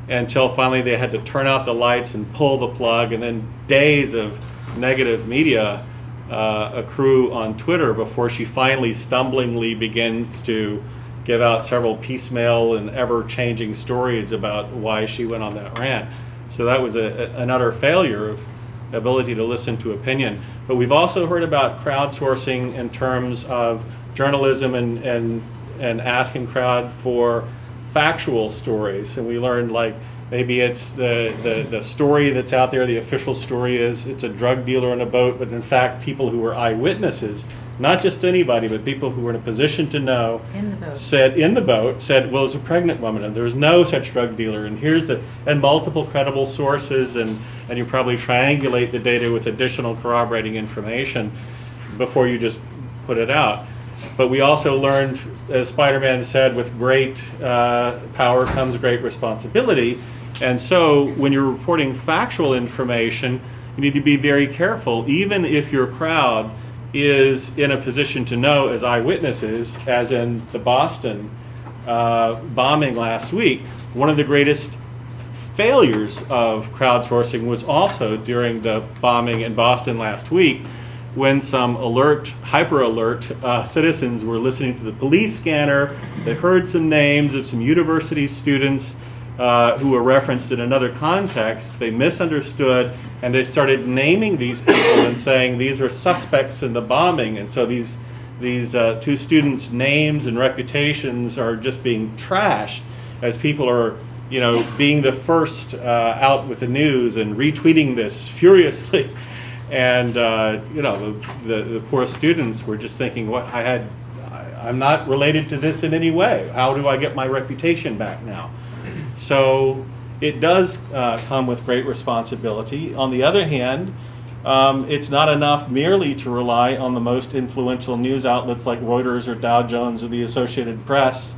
until finally they had to turn out the lights and pull the plug, and then days of negative media accrue on Twitter before she finally stumblingly begins to give out several piecemeal and ever-changing stories about why she went on that rant. So that was an utter failure of ability to listen to opinion. But we've also heard about crowdsourcing in terms of journalism and asking crowd for factual stories. And we learned, like, maybe it's the story that's out there, the official story is it's a drug dealer on a boat, but in fact people who were eyewitnesses, not just anybody, but people who were in a position to know, said, well, it's a pregnant woman and there's no such drug dealer, and and multiple credible sources, and you probably triangulate the data with additional corroborating information before you just put it out. But we also learned, as Spider-Man said, with great power comes great responsibility. And so when you're reporting factual information, you need to be very careful, even if your crowd is in a position to know as eyewitnesses, as in the Boston bombing last week. One of the greatest failures of crowdsourcing was also during the bombing in Boston last week, when some hyper alert citizens were listening to the police scanner. They heard some names of some university students who were referenced in another context. They misunderstood, and they started naming these people and saying these are suspects in the bombing. And so these two students' names and reputations are just being trashed as people are, being the first out with the news and retweeting this furiously. And the poor students were just thinking, I'm not related to this in any way. How do I get my reputation back now? So it does come with great responsibility. On the other hand, it's not enough merely to rely on the most influential news outlets like Reuters or Dow Jones or the Associated Press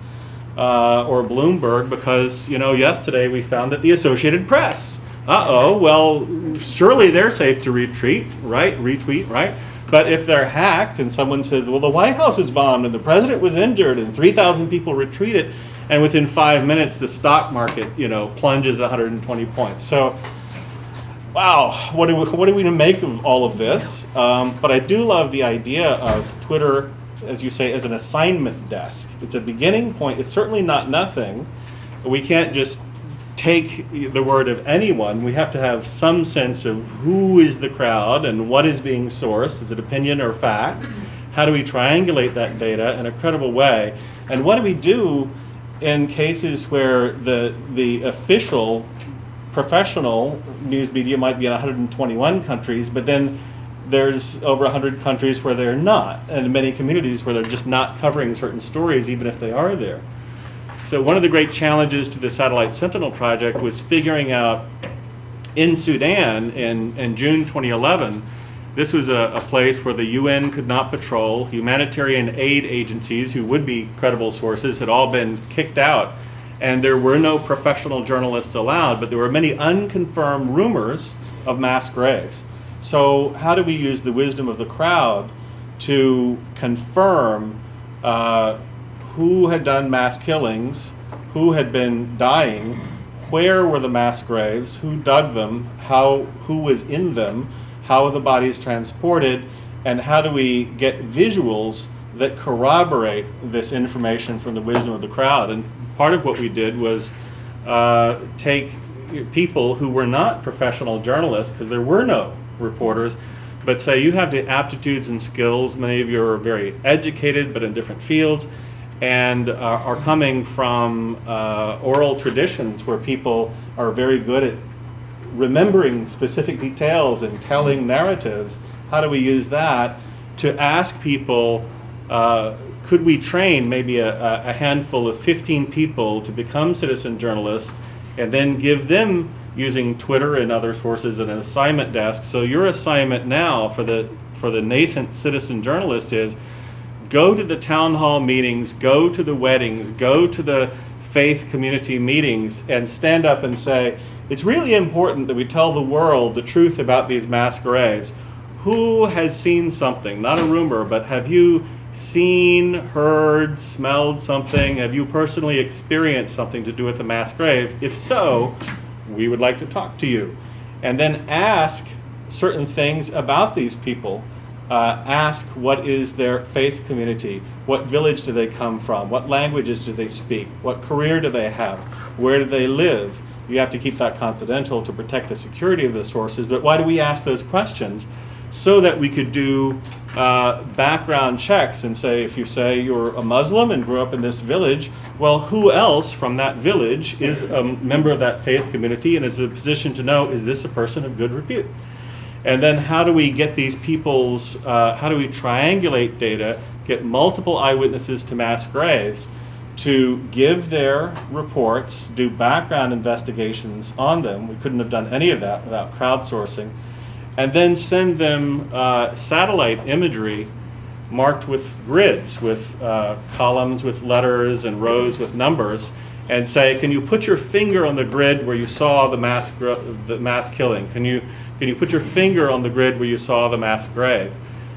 or Bloomberg, because yesterday we found that the Associated Press, well, surely they're safe to retweet, right? But if they're hacked and someone says, well, the White House was bombed and the president was injured and 3,000 people retweeted, and within 5 minutes the stock market, plunges 120 points. So, wow, what are we to make of all of this? But I do love the idea of Twitter, as you say, as an assignment desk. It's a beginning point. It's certainly not nothing. We can't just take the word of anyone. We have to have some sense of who is the crowd and what is being sourced. Is it opinion or fact? How do we triangulate that data in a credible way? And what do we do in cases where the official professional news media might be in 121 countries, but then there's over 100 countries where they're not, and many communities where they're just not covering certain stories even if they are there. So one of the great challenges to the Satellite Sentinel project was figuring out in Sudan in June 2011, this was a place where the UN could not patrol. Humanitarian aid agencies, who would be credible sources, had all been kicked out. And there were no professional journalists allowed, but there were many unconfirmed rumors of mass graves. So how do we use the wisdom of the crowd to confirm who had done mass killings, who had been dying, where were the mass graves, who dug them, who was in them, how are the bodies transported, and how do we get visuals that corroborate this information from the wisdom of the crowd? And part of what we did was take people who were not professional journalists, because there were no reporters, but say you have the aptitudes and skills, many of you are very educated but in different fields, and are coming from oral traditions where people are very good at remembering specific details and telling narratives. How do we use that to ask people, could we train maybe a handful of 15 people to become citizen journalists, and then give them, using Twitter and other sources, an assignment desk? So your assignment now for the nascent citizen journalist is go to the town hall meetings, go to the weddings, go to the faith community meetings, and stand up and say, it's really important that we tell the world the truth about these mass graves. Who has seen something? Not a rumor, but have you seen, heard, smelled something? Have you personally experienced something to do with a mass grave? If so, we would like to talk to you. And then ask certain things about these people. Ask what is their faith community, what village do they come from, what languages do they speak, what career do they have, where do they live. You have to keep that confidential to protect the security of the sources, but why do we ask those questions? So that we could do background checks and say, if you say you're a Muslim and grew up in this village, well, who else from that village is a member of that faith community and is in a position to know, is this a person of good repute? And then how do we get these people's, how do we triangulate data, get multiple eyewitnesses to mass graves to give their reports, do background investigations on them? We couldn't have done any of that without crowdsourcing. And then send them satellite imagery marked with grids, with columns with letters and rows with numbers, and say, can you put your finger on the grid where you saw the mass killing? Can you put your finger on the grid where you saw the mass grave?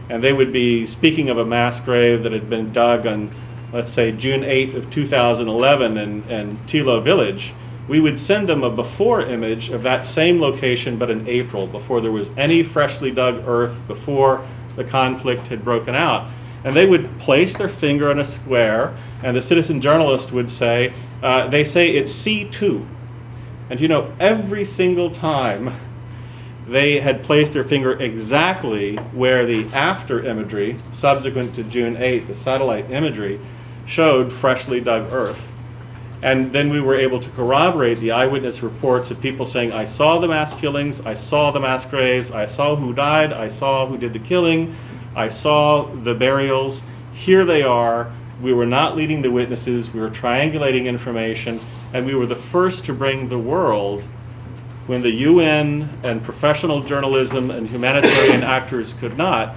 And they would be speaking of a mass grave that had been dug on, let's say, June 8th of 2011 in Tilo Village. We would send them a before image of that same location, but in April, before there was any freshly dug earth, before the conflict had broken out. And they would place their finger on a square, and the citizen journalist would say, they say it's C2. And you know, every single time they had placed their finger exactly where the after imagery, subsequent to June 8th, the satellite imagery, showed freshly dug earth. And then we were able to corroborate the eyewitness reports of people saying, I saw the mass killings, I saw the mass graves, I saw who died, I saw who did the killing, I saw the burials. Here they are. We were not leading the witnesses, we were triangulating information, and we were the first to bring the world, when the UN and professional journalism and humanitarian actors could not,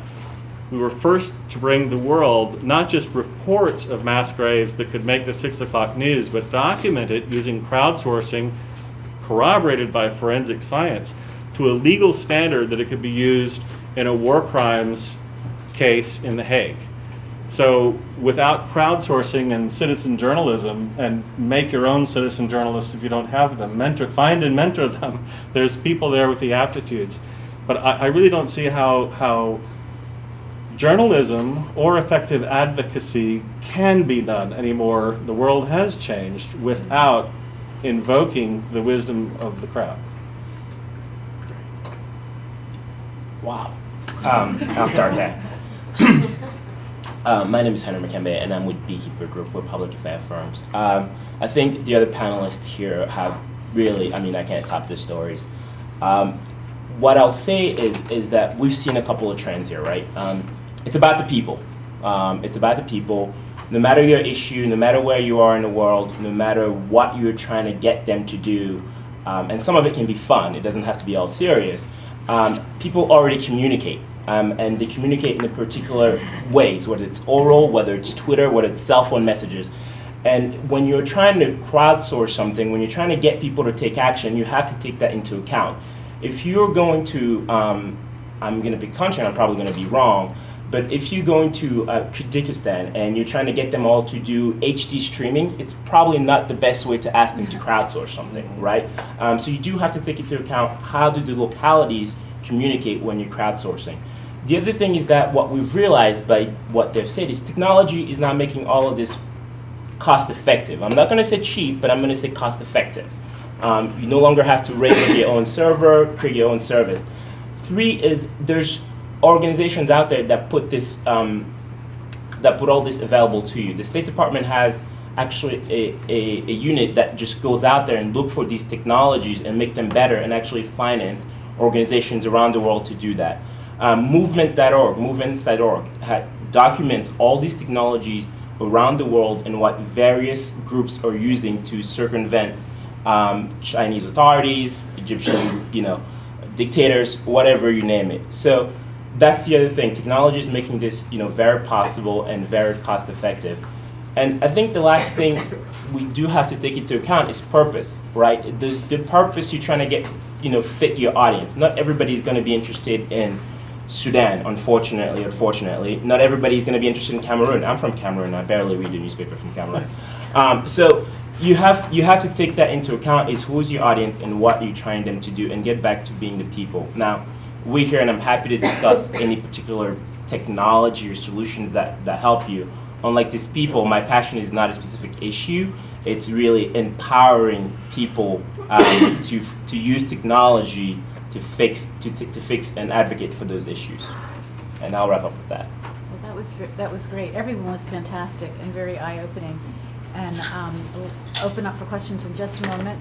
we were first to bring the world not just reports of mass graves that could make the 6 o'clock news, but document it using crowdsourcing, corroborated by forensic science, to a legal standard that it could be used in a war crimes case in The Hague. So without crowdsourcing and citizen journalism, and make your own citizen journalists if you don't have them, find and mentor them. There's people there with the aptitudes. But I really don't see how journalism or effective advocacy can be done anymore. The world has changed without invoking the wisdom of the crowd. Wow. I'll start that. My name is Henry McKembe, and I'm with Beekeeper Group. We're public affairs firms. I think the other panelists here have really, I can't top their stories. What I'll say is that we've seen a couple of trends here, right? It's about the people. It's about the people. No matter your issue, no matter where you are in the world, no matter what you're trying to get them to do, and some of it can be fun. It doesn't have to be all serious. People already communicate. And they communicate in particular ways, whether it's oral, whether it's Twitter, whether it's cell phone messages. And when you're trying to crowdsource something, when you're trying to get people to take action, you have to take that into account. If you're going to, I'm going to be contrary, I'm probably going to be wrong, but if you're going to Kyrgyzstan and you're trying to get them all to do HD streaming, it's probably not the best way to ask them to crowdsource something, right? So you do have to take into account how do the localities communicate when you're crowdsourcing. The other thing is that what we've realized by what they've said is technology is not making all of this cost effective. I'm not going to say cheap, but I'm going to say cost effective. You no longer have to raise your own server, create your own service. 3 is there's organizations out there that put this, that put all this available to you. The State Department has actually a unit that just goes out there and look for these technologies and make them better and actually finance organizations around the world to do that. Movements.org documents all these technologies around the world and what various groups are using to circumvent Chinese authorities, Egyptian, dictators, whatever you name it. So that's the other thing. Technology is making this, very possible and very cost effective. And I think the last thing we do have to take into account is purpose, right? There's the purpose you're trying to get, fit your audience. Not everybody is going to be interested in Sudan, unfortunately, or fortunately. Not everybody is going to be interested in Cameroon. I'm from Cameroon. I barely read a newspaper from Cameroon. So you have to take that into account, is who's your audience and what you're trying them to do, and get back to being the people. Now, we're here, and I'm happy to discuss any particular technology or solutions that help you. Unlike these people, my passion is not a specific issue. It's really empowering people to use technology to fix and advocate for those issues. And I'll wrap up with that. Well, that was great. Everyone was fantastic and very eye-opening. And we'll open up for questions in just a moment.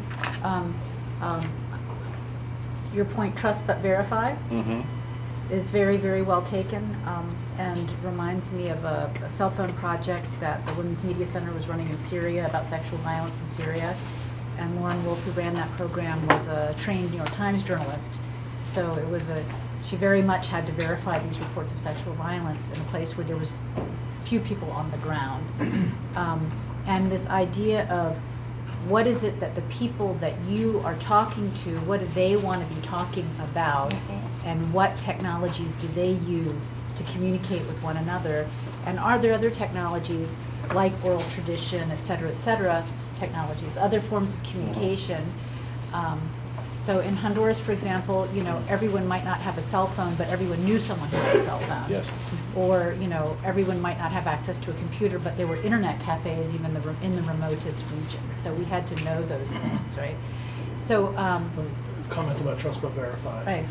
Your point, trust but verify, is very, very well taken, and reminds me of a cell phone project that the Women's Media Center was running in Syria about sexual violence in Syria. And Lauren Wolf, who ran that program, was a trained New York Times journalist. So she very much had to verify these reports of sexual violence in a place where there was few people on the ground. And this idea of what is it that the people that you are talking to, what do they want to be talking about, and what technologies do they use to communicate with one another, and are there other technologies like oral tradition, et cetera, technologies, other forms of communication. So in Honduras, for example, everyone might not have a cell phone, but everyone knew someone who had a cell phone. Yes. Or, everyone might not have access to a computer, but there were internet cafes even in the remotest regions. So we had to know those things, right? So, Comment about trust but verify. Right.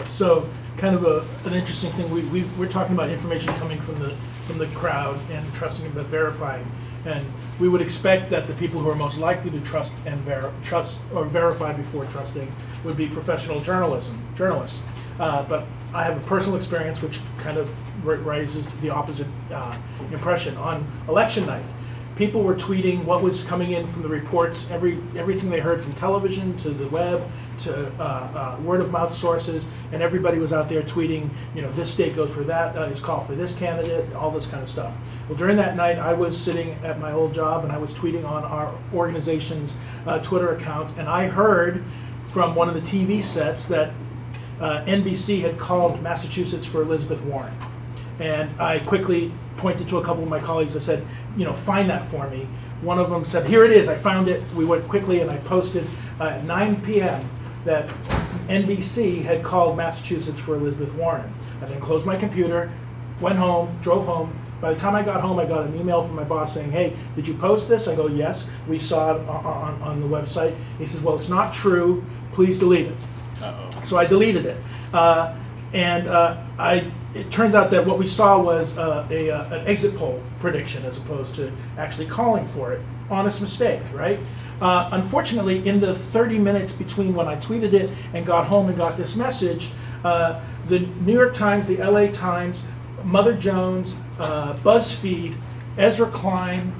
So kind of an interesting thing. We're talking about information coming from the crowd and trusting but verifying. And we would expect that the people who are most likely to trust or verify before trusting would be professional journalists. But I have a personal experience which kind of raises the opposite impression. On election night, people were tweeting what was coming in from the reports, everything they heard from television to the web to word-of-mouth sources, and everybody was out there tweeting, this state goes for that, is called for this candidate, all this kind of stuff. Well, during that night, I was sitting at my old job, and I was tweeting on our organization's Twitter account, and I heard from one of the TV sets that NBC had called Massachusetts for Elizabeth Warren. And I quickly pointed to a couple of my colleagues. I said, find that for me. One of them said, here it is, I found it. We went quickly, and I posted at 9 p.m. that NBC had called Massachusetts for Elizabeth Warren. I then closed my computer, went home, drove home. By the time I got home, I got an email from my boss saying, hey, did you post this? I go, yes, we saw it on the website. He says, well, it's not true. Please delete it. So I deleted it. It turns out that what we saw was an exit poll prediction as opposed to actually calling for it. Honest mistake, right? Unfortunately, in the 30 minutes between when I tweeted it and got home and got this message, the New York Times, the LA Times, Mother Jones, BuzzFeed, Ezra Klein,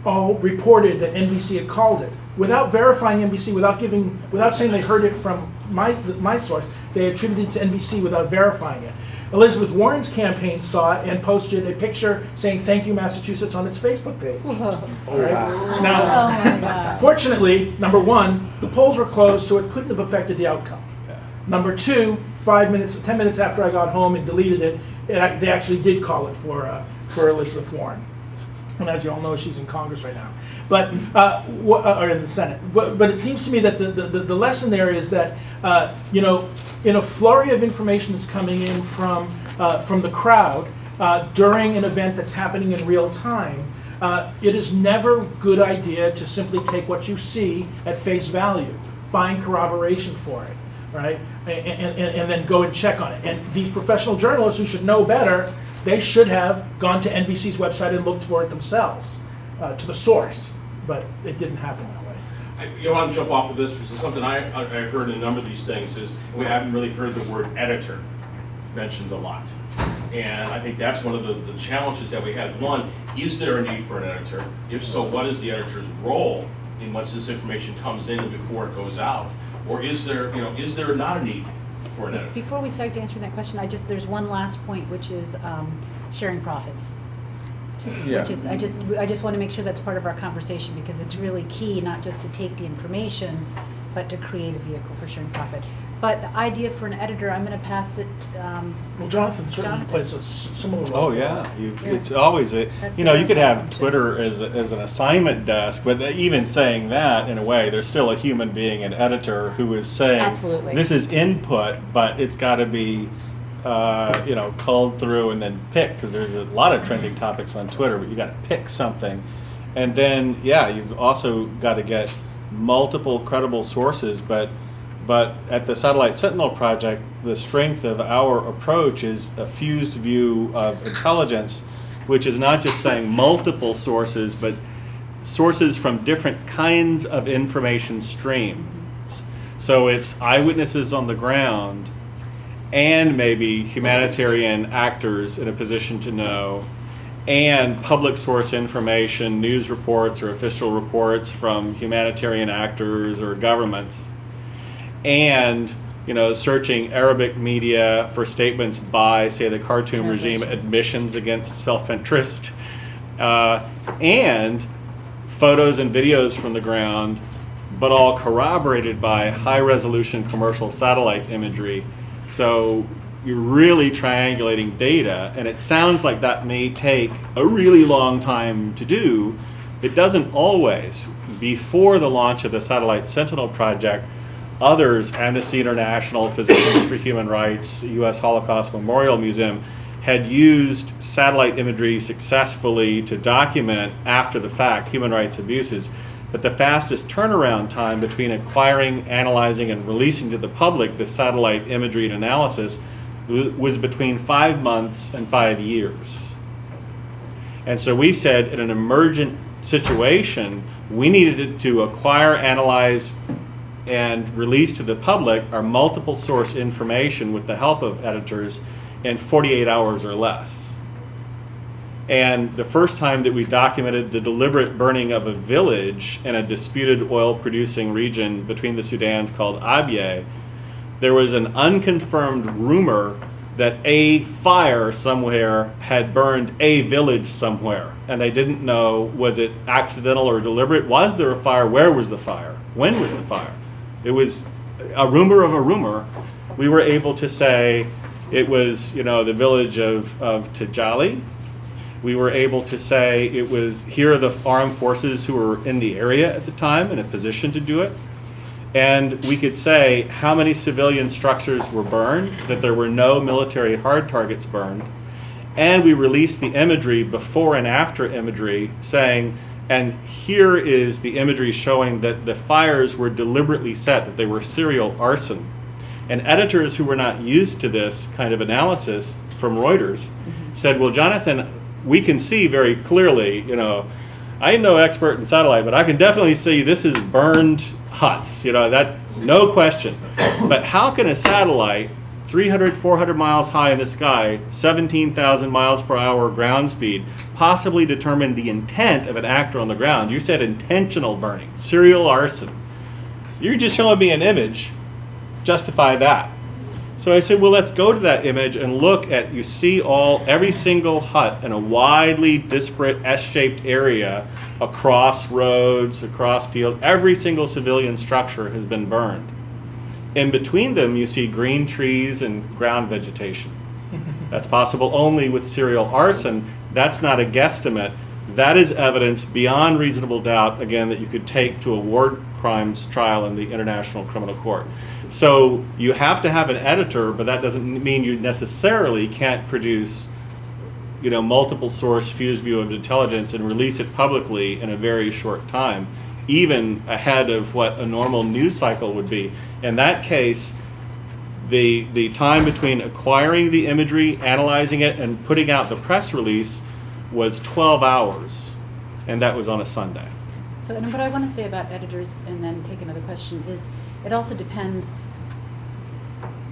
all reported that NBC had called it. Without verifying NBC, without saying they heard it from my source, they attributed it to NBC without verifying it. Elizabeth Warren's campaign saw it and posted a picture saying "Thank you, Massachusetts" on its Facebook page. Right? Now, fortunately, number one, the polls were closed, so it couldn't have affected the outcome. Number two, 10 minutes after I got home and deleted it, they actually did call it for Elizabeth Warren. And as you all know, she's in Congress right now, or in the Senate. But it seems to me that the lesson there is that in a flurry of information that's coming in from the crowd during an event that's happening in real time, It is never a good idea to simply take what you see at face value. Find corroboration for it, right? And then go and check on it. And these professional journalists who should know better, they should have gone to NBC's website and looked for it themselves, to the source. But it didn't happen that way. I want to jump off of this because it's something I heard in a number of these things is we haven't really heard the word editor mentioned a lot. And I think that's one of the challenges that we have. One, is there a need for an editor? If so, what is the editor's role in once this information comes in and before it goes out? Or is there not a need for an editor? Before we start answering that question, there's one last point, which is sharing profits. Yeah. Which is, I just want to make sure that's part of our conversation because it's really key, not just to take the information, but to create a vehicle for sharing profit. But the idea for an editor, I'm going to pass it. Well, Jonathan certainly plays a similar role. Oh yeah, it's always a. You know, you could have Twitter as an assignment desk, but even saying that in a way, there's still a human being, an editor, who is saying, Absolutely. this is input, but it's got to be, culled through and then picked because there's a lot of trending topics on Twitter, but you got to pick something, and then you've also got to get multiple credible sources, but at the Satellite Sentinel project, the strength of our approach is a fused view of intelligence, which is not just saying multiple sources, but sources from different kinds of information streams. So it's eyewitnesses on the ground and maybe humanitarian actors in a position to know, and public source information, news reports or official reports from humanitarian actors or governments. And searching Arabic media for statements by, say, the Khartoum regime, admissions against self-interest, and photos and videos from the ground, but all corroborated by high-resolution commercial satellite imagery. So you're really triangulating data, and it sounds like that may take a really long time to do. It doesn't always. Before the launch of the Satellite Sentinel project, others, Amnesty International, Physicians for Human Rights, U.S. Holocaust Memorial Museum, had used satellite imagery successfully to document, after the fact, human rights abuses. But the fastest turnaround time between acquiring, analyzing, and releasing to the public the satellite imagery and analysis was between 5 months and 5 years. And so we said, in an emergent situation, we needed to acquire, analyze, and release to the public our multiple source information with the help of editors in 48 hours or less. And the first time that we documented the deliberate burning of a village in a disputed oil producing region between the Sudans called Abyei, there was an unconfirmed rumor that a fire somewhere had burned a village somewhere. And they didn't know, was it accidental or deliberate? Was there a fire? Where was the fire? When was the fire? It was a rumor of a rumor. We were able to say it was, the village of Tijali. We were able to say it was, here are the armed forces who were in the area at the time in a position to do it. And we could say how many civilian structures were burned, that there were no military hard targets burned. And we released the imagery, before and after imagery, saying, and here is the imagery showing that the fires were deliberately set, that they were serial arson. And editors who were not used to this kind of analysis from Reuters said, well, Jonathan, we can see very clearly, I'm no expert in satellite, but I can definitely see this is burned huts, that, no question. But how can a satellite 300, 400 miles high in the sky, 17,000 miles per hour ground speed, possibly determine the intent of an actor on the ground? You said intentional burning, serial arson. You're just showing me an image. Justify that. So I said, well, let's go to that image and look at, you see every single hut in a widely disparate S-shaped area, across roads, across fields. Every single civilian structure has been burned. In between them, you see green trees and ground vegetation. That's possible only with serial arson. That's not a guesstimate. That is evidence beyond reasonable doubt, again, that you could take to a war crimes trial in the International Criminal Court. So you have to have an editor, but that doesn't mean you necessarily can't produce multiple source fused view of intelligence and release it publicly in a very short time, even ahead of what a normal news cycle would be. In that case, the time between acquiring the imagery, analyzing it, and putting out the press release was 12 hours, and that was on a Sunday. So, and what I want to say about editors, and then take another question, is it also depends,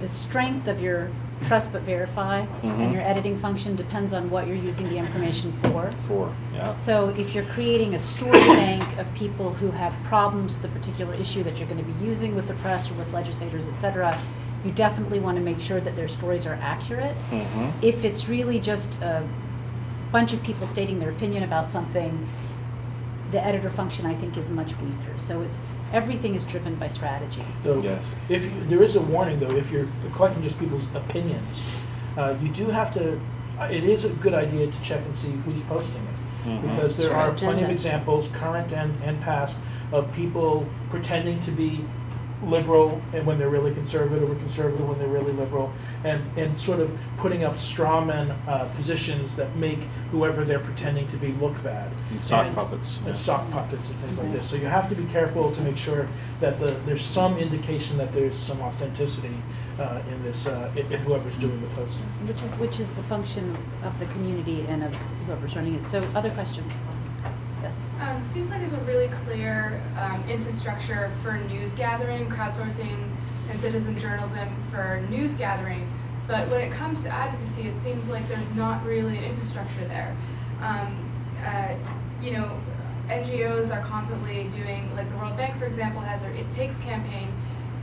the strength of your trust but verify and your editing function depends on what you're using the information for. Yeah. So if you're creating a story bank of people who have problems with the particular issue that you're going to be using with the press or with legislators, et cetera, you definitely want to make sure that their stories are accurate. If it's really just a bunch of people stating their opinion about something, the editor function, I think, is much weaker. So everything is driven by strategy. So Yes. there is a warning, though, if you're collecting just people's opinions, you do have to, it is a good idea to check and see who's posting it. Because there are plenty of examples, current and past, of people pretending to be liberal and when they're really conservative, or conservative when they're really liberal, and sort of putting up straw man positions that make whoever they're pretending to be look bad. Sock puppets. Sock puppets and things like this. So you have to be careful to make sure that there's some indication that there's some authenticity in this, in whoever's doing the posting. Which is the function of the community and of whoever's running it. So other questions? Yes. Seems like there's a really clear infrastructure for news gathering, crowdsourcing, and citizen journalism for news gathering. But when it comes to advocacy, it seems like there's not really an infrastructure there. NGOs are constantly doing, like the World Bank, for example, has their It Takes campaign.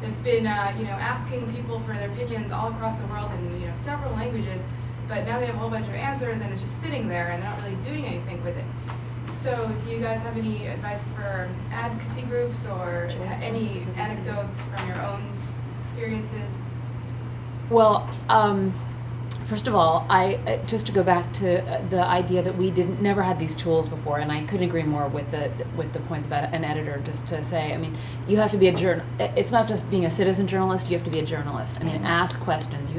They've been, asking people for their opinions all across the world in, several languages. But now they have a whole bunch of answers, and it's just sitting there, and they're not really doing anything with it. So do you guys have any advice for advocacy groups or any anecdotes from your own experiences? Well, first of all, I just to go back to the idea that we never had these tools before, and I couldn't agree more with the points about an editor. Just to say, I mean, you have to be it's not just being a citizen journalist. You have to be a journalist. I mean, ask questions.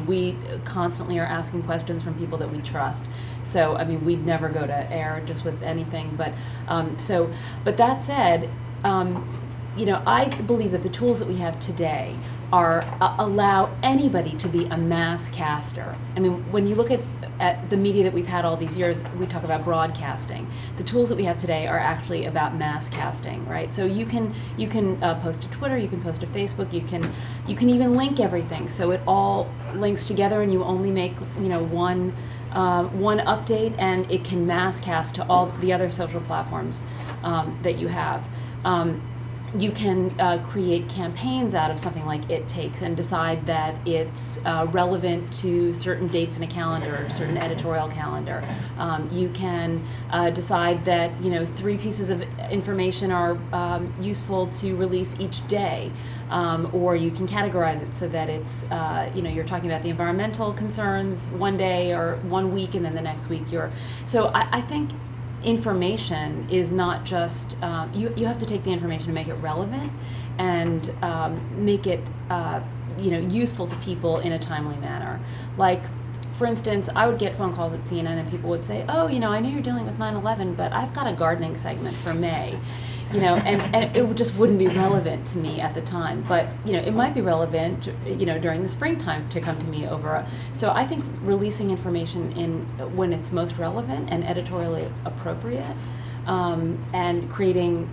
We constantly are asking questions from people that we trust. So, I mean, we'd never go to air just with anything. But but that said, I believe that the tools that we have today allow anybody to be a mass caster. I mean, when you look at the media that we've had all these years, we talk about broadcasting. The tools that we have today are actually about mass casting, right? So you can post to Twitter, you can post to Facebook, you can even link everything, so it all links together, and you only make one update, and it can mass cast to all the other social platforms that you have. You can create campaigns out of something like It Takes and decide that it's relevant to certain dates in a calendar, or a certain editorial calendar. You can decide that 3 pieces of information are useful to release each day, or you can categorize it so that it's you're talking about the environmental concerns one day or 1 week, and then the next week So I think information is not just you have to take the information and make it relevant and make it useful to people in a timely manner. Like, for instance, I would get phone calls at CNN and people would say, oh, I know you're dealing with 9/11, but I've got a gardening segment for May. And it just wouldn't be relevant to me at the time. But, it might be relevant, during the springtime to come to me over so I think releasing information when it's most relevant and editorially appropriate, and creating,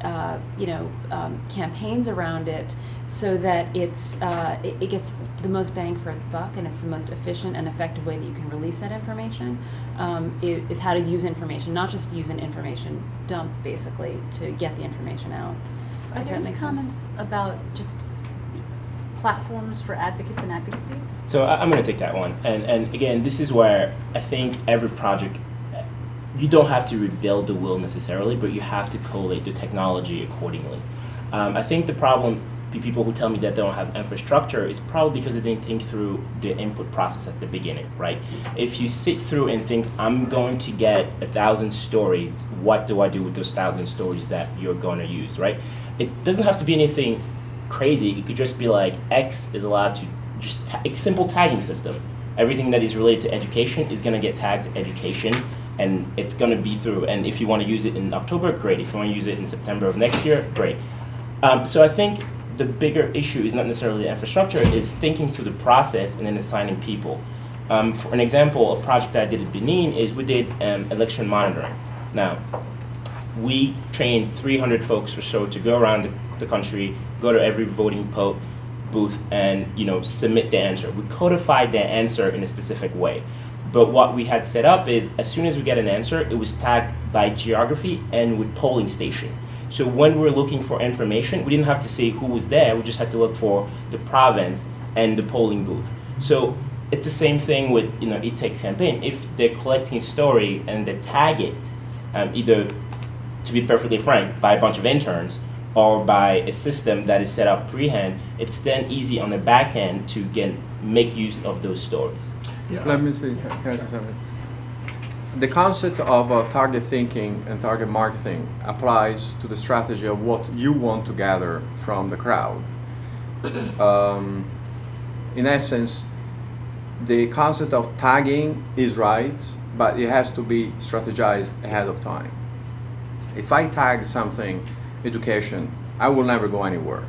campaigns around it so that it gets the most bang for its buck, and it's the most efficient and effective way that you can release that information, is how to use information, not just use an information dump, basically, to get the information out. Are there any comments about just platforms for advocates and advocacy? So I'm going to take that one. And again, this is where I think every project, you don't have to rebuild the wheel necessarily, but you have to collate the technology accordingly. I think the problem, people who tell me that they don't have infrastructure, is probably because they didn't think through the input process at the beginning, right? If you sit through and think, I'm going to get 1,000 stories, what do I do with those 1,000 stories that you're going to use, right? It doesn't have to be anything crazy. It could just be like, X is allowed to just a simple tagging system. everything that is related to education is going to get tagged education, and it's going to be through. And if you want to use it in October, great. If you want to use it in September of next year, great. So I think the bigger issue is not necessarily the infrastructure, it's thinking through the process and then assigning people. For an example, a project that I did at Benin is we did election monitoring. Now, we trained 300 folks or so to go around the country, go to every voting booth, and submit the answer. We codified the answer in a specific way. But what we had set up is, as soon as we get an answer, it was tagged by geography and with polling station. So when we're looking for information, we didn't have to say who was there, we just had to look for the province and the polling booth. So it's the same thing with It Takes campaign. If they're collecting story and they tag it, either, to be perfectly frank, by a bunch of interns or by a system that is set up pre-hand, it's then easy on the back end to make use of those stories. Yeah. Let me say, can I say something? The concept of target thinking and target marketing applies to the strategy of what you want to gather from the crowd. In essence, the concept of tagging is right, but it has to be strategized ahead of time. If I tag something, education, I will never go anywhere.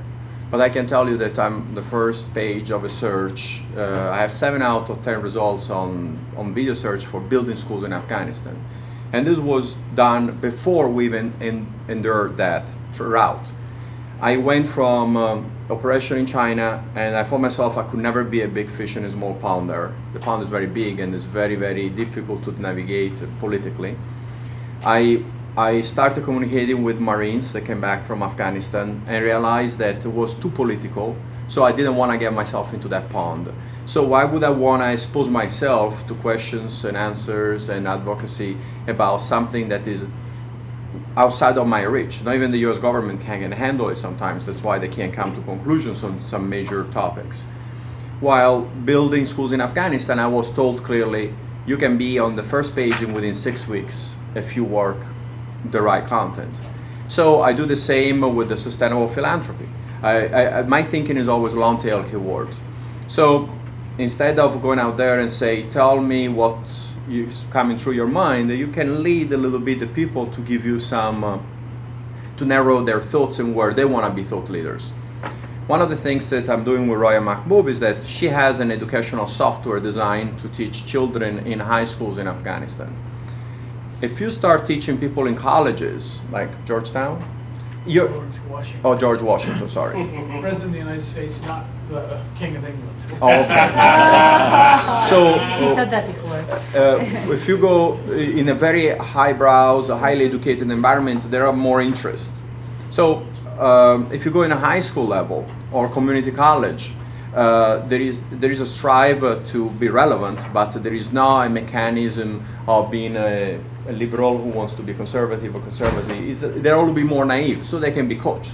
But I can tell you that I'm the first page of a search. I have 7 out of 10 results on video search for building schools in Afghanistan. And this was done before we even endured that route. I went from operation in China, and I thought myself I could never be a big fish in a small pond there. The pond is very big and it's very, very difficult to navigate politically. I started communicating with Marines that came back from Afghanistan and realized that it was too political, so I didn't want to get myself into that pond. So why would I want to expose myself to questions and answers and advocacy about something that is outside of my reach? Not even the US government can handle it sometimes. That's why they can't come to conclusions on some major topics. While building schools in Afghanistan, I was told clearly, you can be on the first page and within 6 weeks if you work the right content. So I do the same with the sustainable philanthropy. My thinking is always long tail keywords. So instead of going out there and say, tell me what is coming through your mind, you can lead a little bit the people to give you some, to narrow their thoughts and where they want to be thought leaders. One of the things that I'm doing with Roya Mahmoub is that she has an educational software designed to teach children in high schools in Afghanistan. If you start teaching people in colleges, like Georgetown, George Washington. Oh, George Washington, sorry. President of the United States, not the King of England. Oh, okay. So He said that before. if you go in a very highbrow, highly educated environment, there are more interest. So if you go in a high school level or community college, there is a strive to be relevant, but there is not a mechanism of being a liberal who wants to be conservative or conservative. They're all a bit more naive, so they can be coached.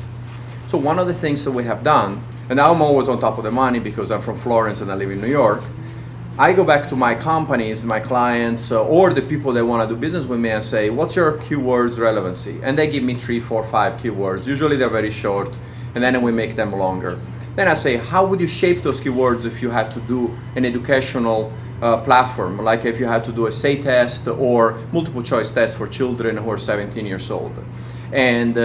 So one of the things that we have done, and I'm always on top of the money because I'm from Florence and I live in New York, I go back to my companies, my clients, or the people that want to do business with me and say, what's your keywords relevancy? And they give me 3, 4, 5 keywords. Usually they're very short, and then we make them longer. Then I say, how would you shape those keywords if you had to do an educational platform, like if you had to do a essay test or multiple choice test for children who are 17 years old? And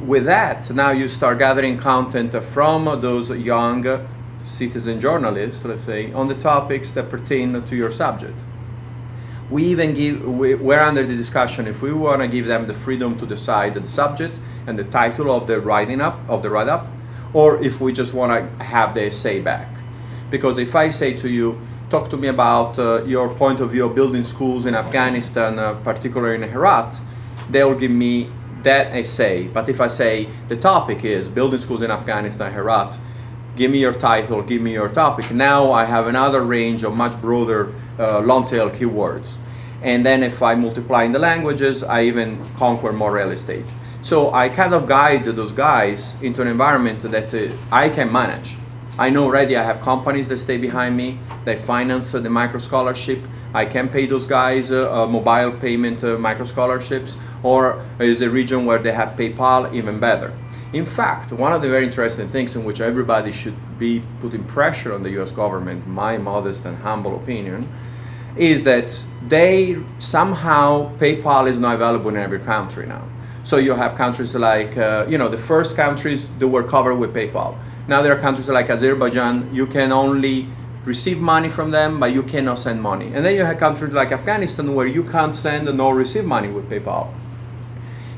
with that, now you start gathering content from those young citizen journalists, let's say, on the topics that pertain to your subject. We even we're under the discussion if we want to give them the freedom to decide the subject and the title of the write-up, or if we just want to have the essay back. Because if I say to you, talk to me about your point of view of building schools in Afghanistan, particularly in Herat, they'll give me that essay. But if I say the topic is building schools in Afghanistan, Herat, give me your title, give me your topic, now I have another range of much broader long tail keywords. And then if I multiply in the languages, I even conquer more real estate. So I kind of guide those guys into an environment that I can manage. I know already I have companies that stay behind me, they finance the micro scholarship. I can pay those guys mobile payment micro scholarships, or is a region where they have PayPal, even better. In fact, one of the very interesting things in which everybody should be putting pressure on the US government, my modest and humble opinion, is that they somehow PayPal is not available in every country now. So you have countries like, the first countries that were covered with PayPal. Now there are countries like Azerbaijan, you can only receive money from them, but you cannot send money. And then you have countries like Afghanistan where you can't send nor receive money with PayPal.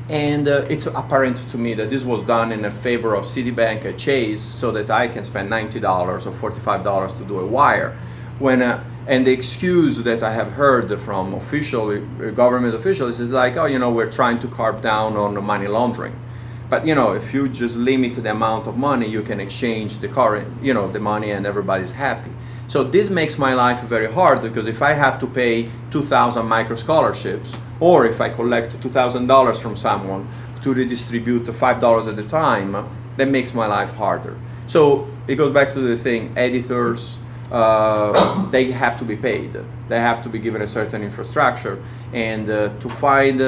And it's apparent to me that this was done in favor of Citibank and Chase so that I can spend $90 or $45 to do a wire. And the excuse that I have heard from government officials is like, we're trying to carve down on money laundering. But if you just limit the amount of money, you can exchange the current, the money, and everybody's happy. So this makes my life very hard, because if I have to pay 2,000 micro scholarships, or if I collect $2,000 from someone to redistribute $5 at a time, that makes my life harder. So it goes back to the thing, editors, they have to be paid. They have to be given a certain infrastructure, and to find,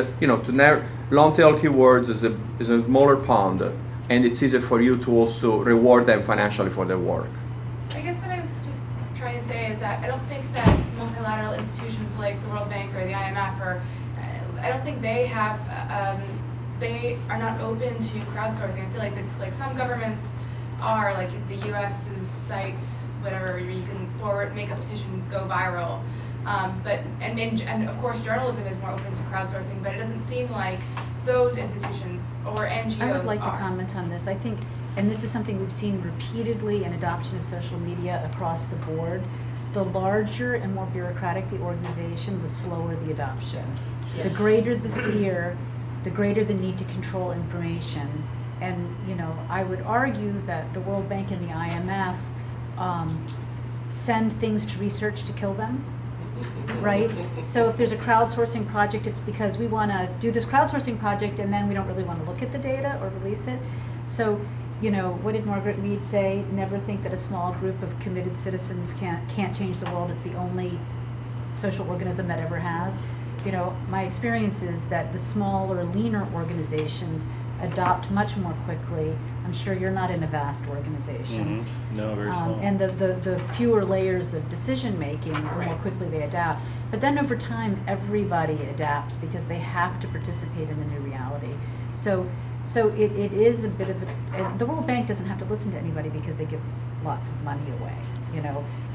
long tail keywords is a smaller pond, and it's easier for you to also reward them financially for their work. I guess what I was just trying to say is that I don't think that multilateral institutions like the World Bank or the IMF I don't think they have, they are not open to crowdsourcing. I feel like some governments are, like the US's site, whatever, you can make a petition go viral. And of course journalism is more open to crowdsourcing, but it doesn't seem like those institutions or NGOs I would like are. to comment on this. I think, and this is something we've seen repeatedly in adoption of social media across the board, the larger and more bureaucratic the organization, the slower the adoption. Yes. The greater the fear, the greater the need to control information. And, I would argue that the World Bank and the IMF send things to research to kill them, right? So if there's a crowdsourcing project, it's because we want to do this crowdsourcing project and then we don't really want to look at the data or release it. So, what did Margaret Mead say? Never think that a small group of committed citizens can't change the world. It's the only social organism that ever has. My experience is that the smaller, leaner organizations adopt much more quickly. I'm sure you're not in a vast organization. Mm-hmm. No, very small. And the fewer layers of decision making, the more quickly they adapt. But then over time, everybody adapts because they have to participate in the new reality. So it is a bit of the World Bank doesn't have to listen to anybody because they give lots of money away,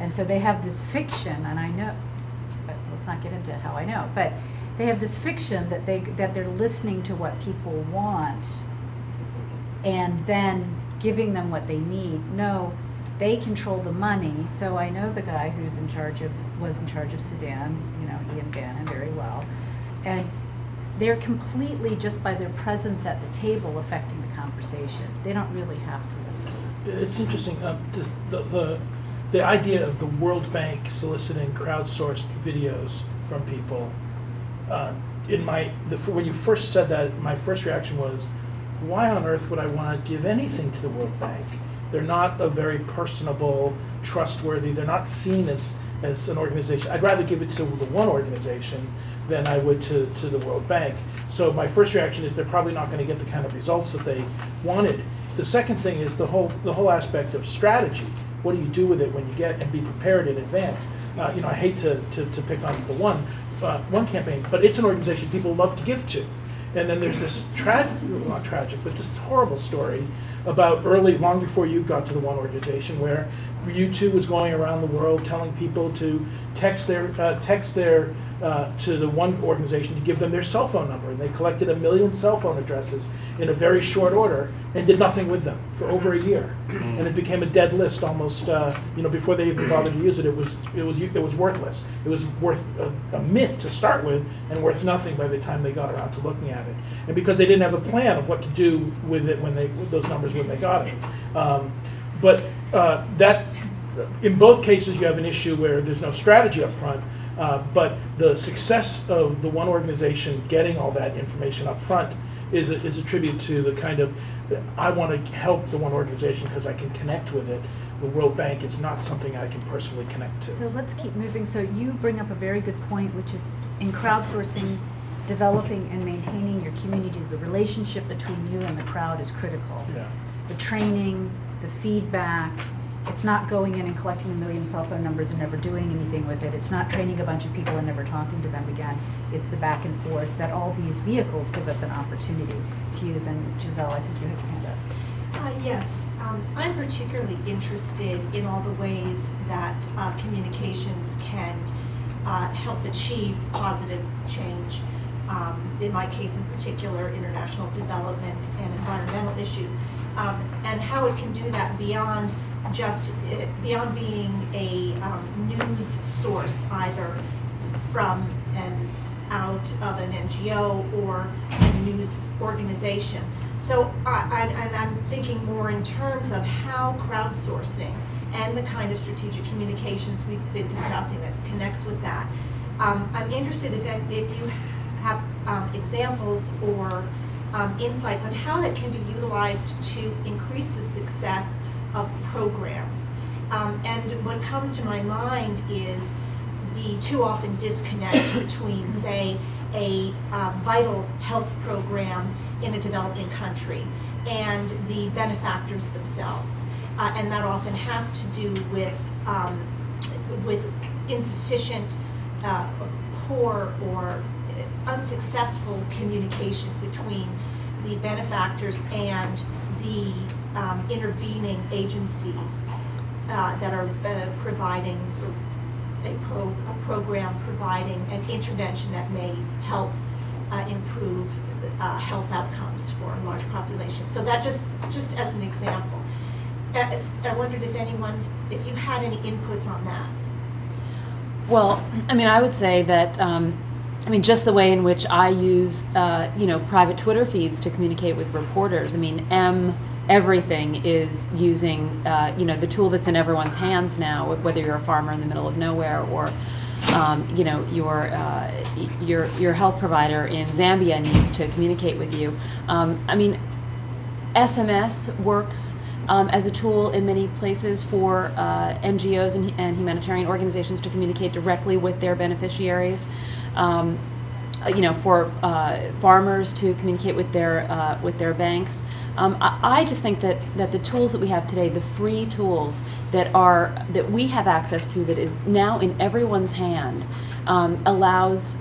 And so they have this fiction, and I know, but let's not get into how I know, but they have this fiction that they're listening to what people want and then giving them what they need. No, they control the money. So I know the guy who's was in charge of Sudan, Ian Bannon, very well. And they're completely, just by their presence at the table, affecting the conversation. They don't really have to listen. It's interesting, the idea of the World Bank soliciting crowdsourced videos from people. When you first said that, my first reaction was, why on earth would I want to give anything to the World Bank? They're not a very personable, trustworthy, they're not seen as an organization. I'd rather give it to the one organization than I would to the World Bank. So my first reaction is they're probably not going to get the kind of results that they wanted. The second thing is the whole aspect of strategy. What do you do with it when you get and be prepared in advance? I hate to pick on the one campaign, but it's an organization people love to give to. And then there's this not tragic, but this horrible story about long before you got to the one organization, where U2 was going around the world telling people to text their to the one organization to give them their cell phone number, and they collected 1 million cell phone addresses in a very short order and did nothing with them for over a year, and it became a dead list almost. Before they even bothered to use it, it was worthless. It was worth a mint to start with, and worth nothing by the time they got around to looking at it. And because they didn't have a plan of what to do with it with those numbers when they got it, that in both cases you have an issue where there's no strategy up front. But the success of the one organization getting all that information up front is a tribute to the kind of, I want to help the one organization because I can connect with it. The World Bank is not something I can personally connect to. So let's keep moving. So you bring up a very good point, which is in crowdsourcing, developing and maintaining your community, the relationship between you and the crowd is critical. Yeah. The training, the feedback, it's not going in and collecting 1 million cell phone numbers and never doing anything with it. It's not training a bunch of people and never talking to them again. It's the back and forth that all these vehicles give us an opportunity to use. And Giselle, I think you have your hand up. Yes, I'm particularly interested in all the ways that communications can help achieve positive change. In my case in particular, international development and environmental issues, and how it can do that beyond being a news source, either from and out of an NGO or a news organization. So I'm thinking more in terms of how crowdsourcing and the kind of strategic communications we've been discussing that connects with that. I'm interested if you have examples or insights on how that can be utilized to increase the success of programs. And what comes to my mind is the too often disconnect between, say, a vital health program in a developing country and the benefactors themselves. And that often has to do with insufficient, poor, or unsuccessful communication between the benefactors and the intervening agencies that are providing a program, providing an intervention that may help improve health outcomes for a large population. So that just as an example. I wondered if you had any inputs on that. Well, I mean, I would say that, just the way in which I use, private Twitter feeds to communicate with reporters. I mean, everything is using, the tool that's in everyone's hands now, whether you're a farmer in the middle of nowhere or, your health provider in Zambia needs to communicate with you. SMS works as a tool in many places for NGOs and humanitarian organizations to communicate directly with their beneficiaries. For farmers to communicate with their banks. I just think that the tools that we have today, the free tools that we have access to, that is now in everyone's hand, allows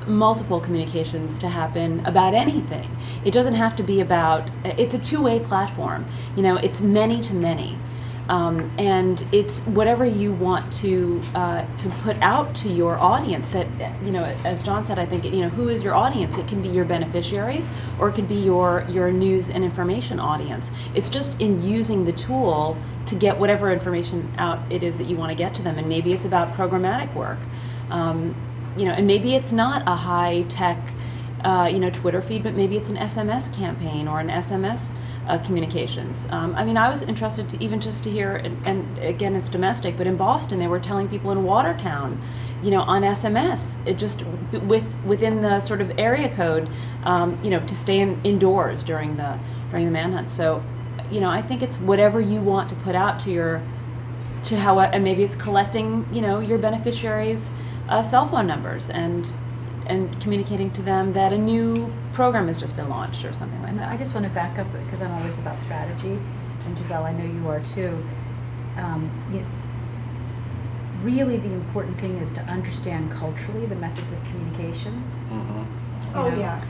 multiple communications to happen about anything. It doesn't have to be about. It's a two-way platform. It's many to many. And it's whatever you want to put out to your audience. That as John said, I think who is your audience? It can be your beneficiaries, or it could be your news and information audience. It's just in using the tool to get whatever information out it is that you want to get to them. And maybe it's about programmatic work, and maybe it's not a high tech, Twitter feed, but maybe it's an SMS campaign or an SMS. Communications. I was interested to hear, and again, it's domestic, but in Boston, they were telling people in Watertown, on SMS, it just within the sort of area code, to stay indoors during the manhunt. So, I think it's whatever you want to put out and maybe it's collecting, your beneficiaries' cell phone numbers and communicating to them that a new program has just been launched or something like that. I just want to back up because I'm always about strategy, and Giselle, I know you are too. Really, the important thing is to understand culturally the methods of communication. Mm-hmm. Oh, yeah.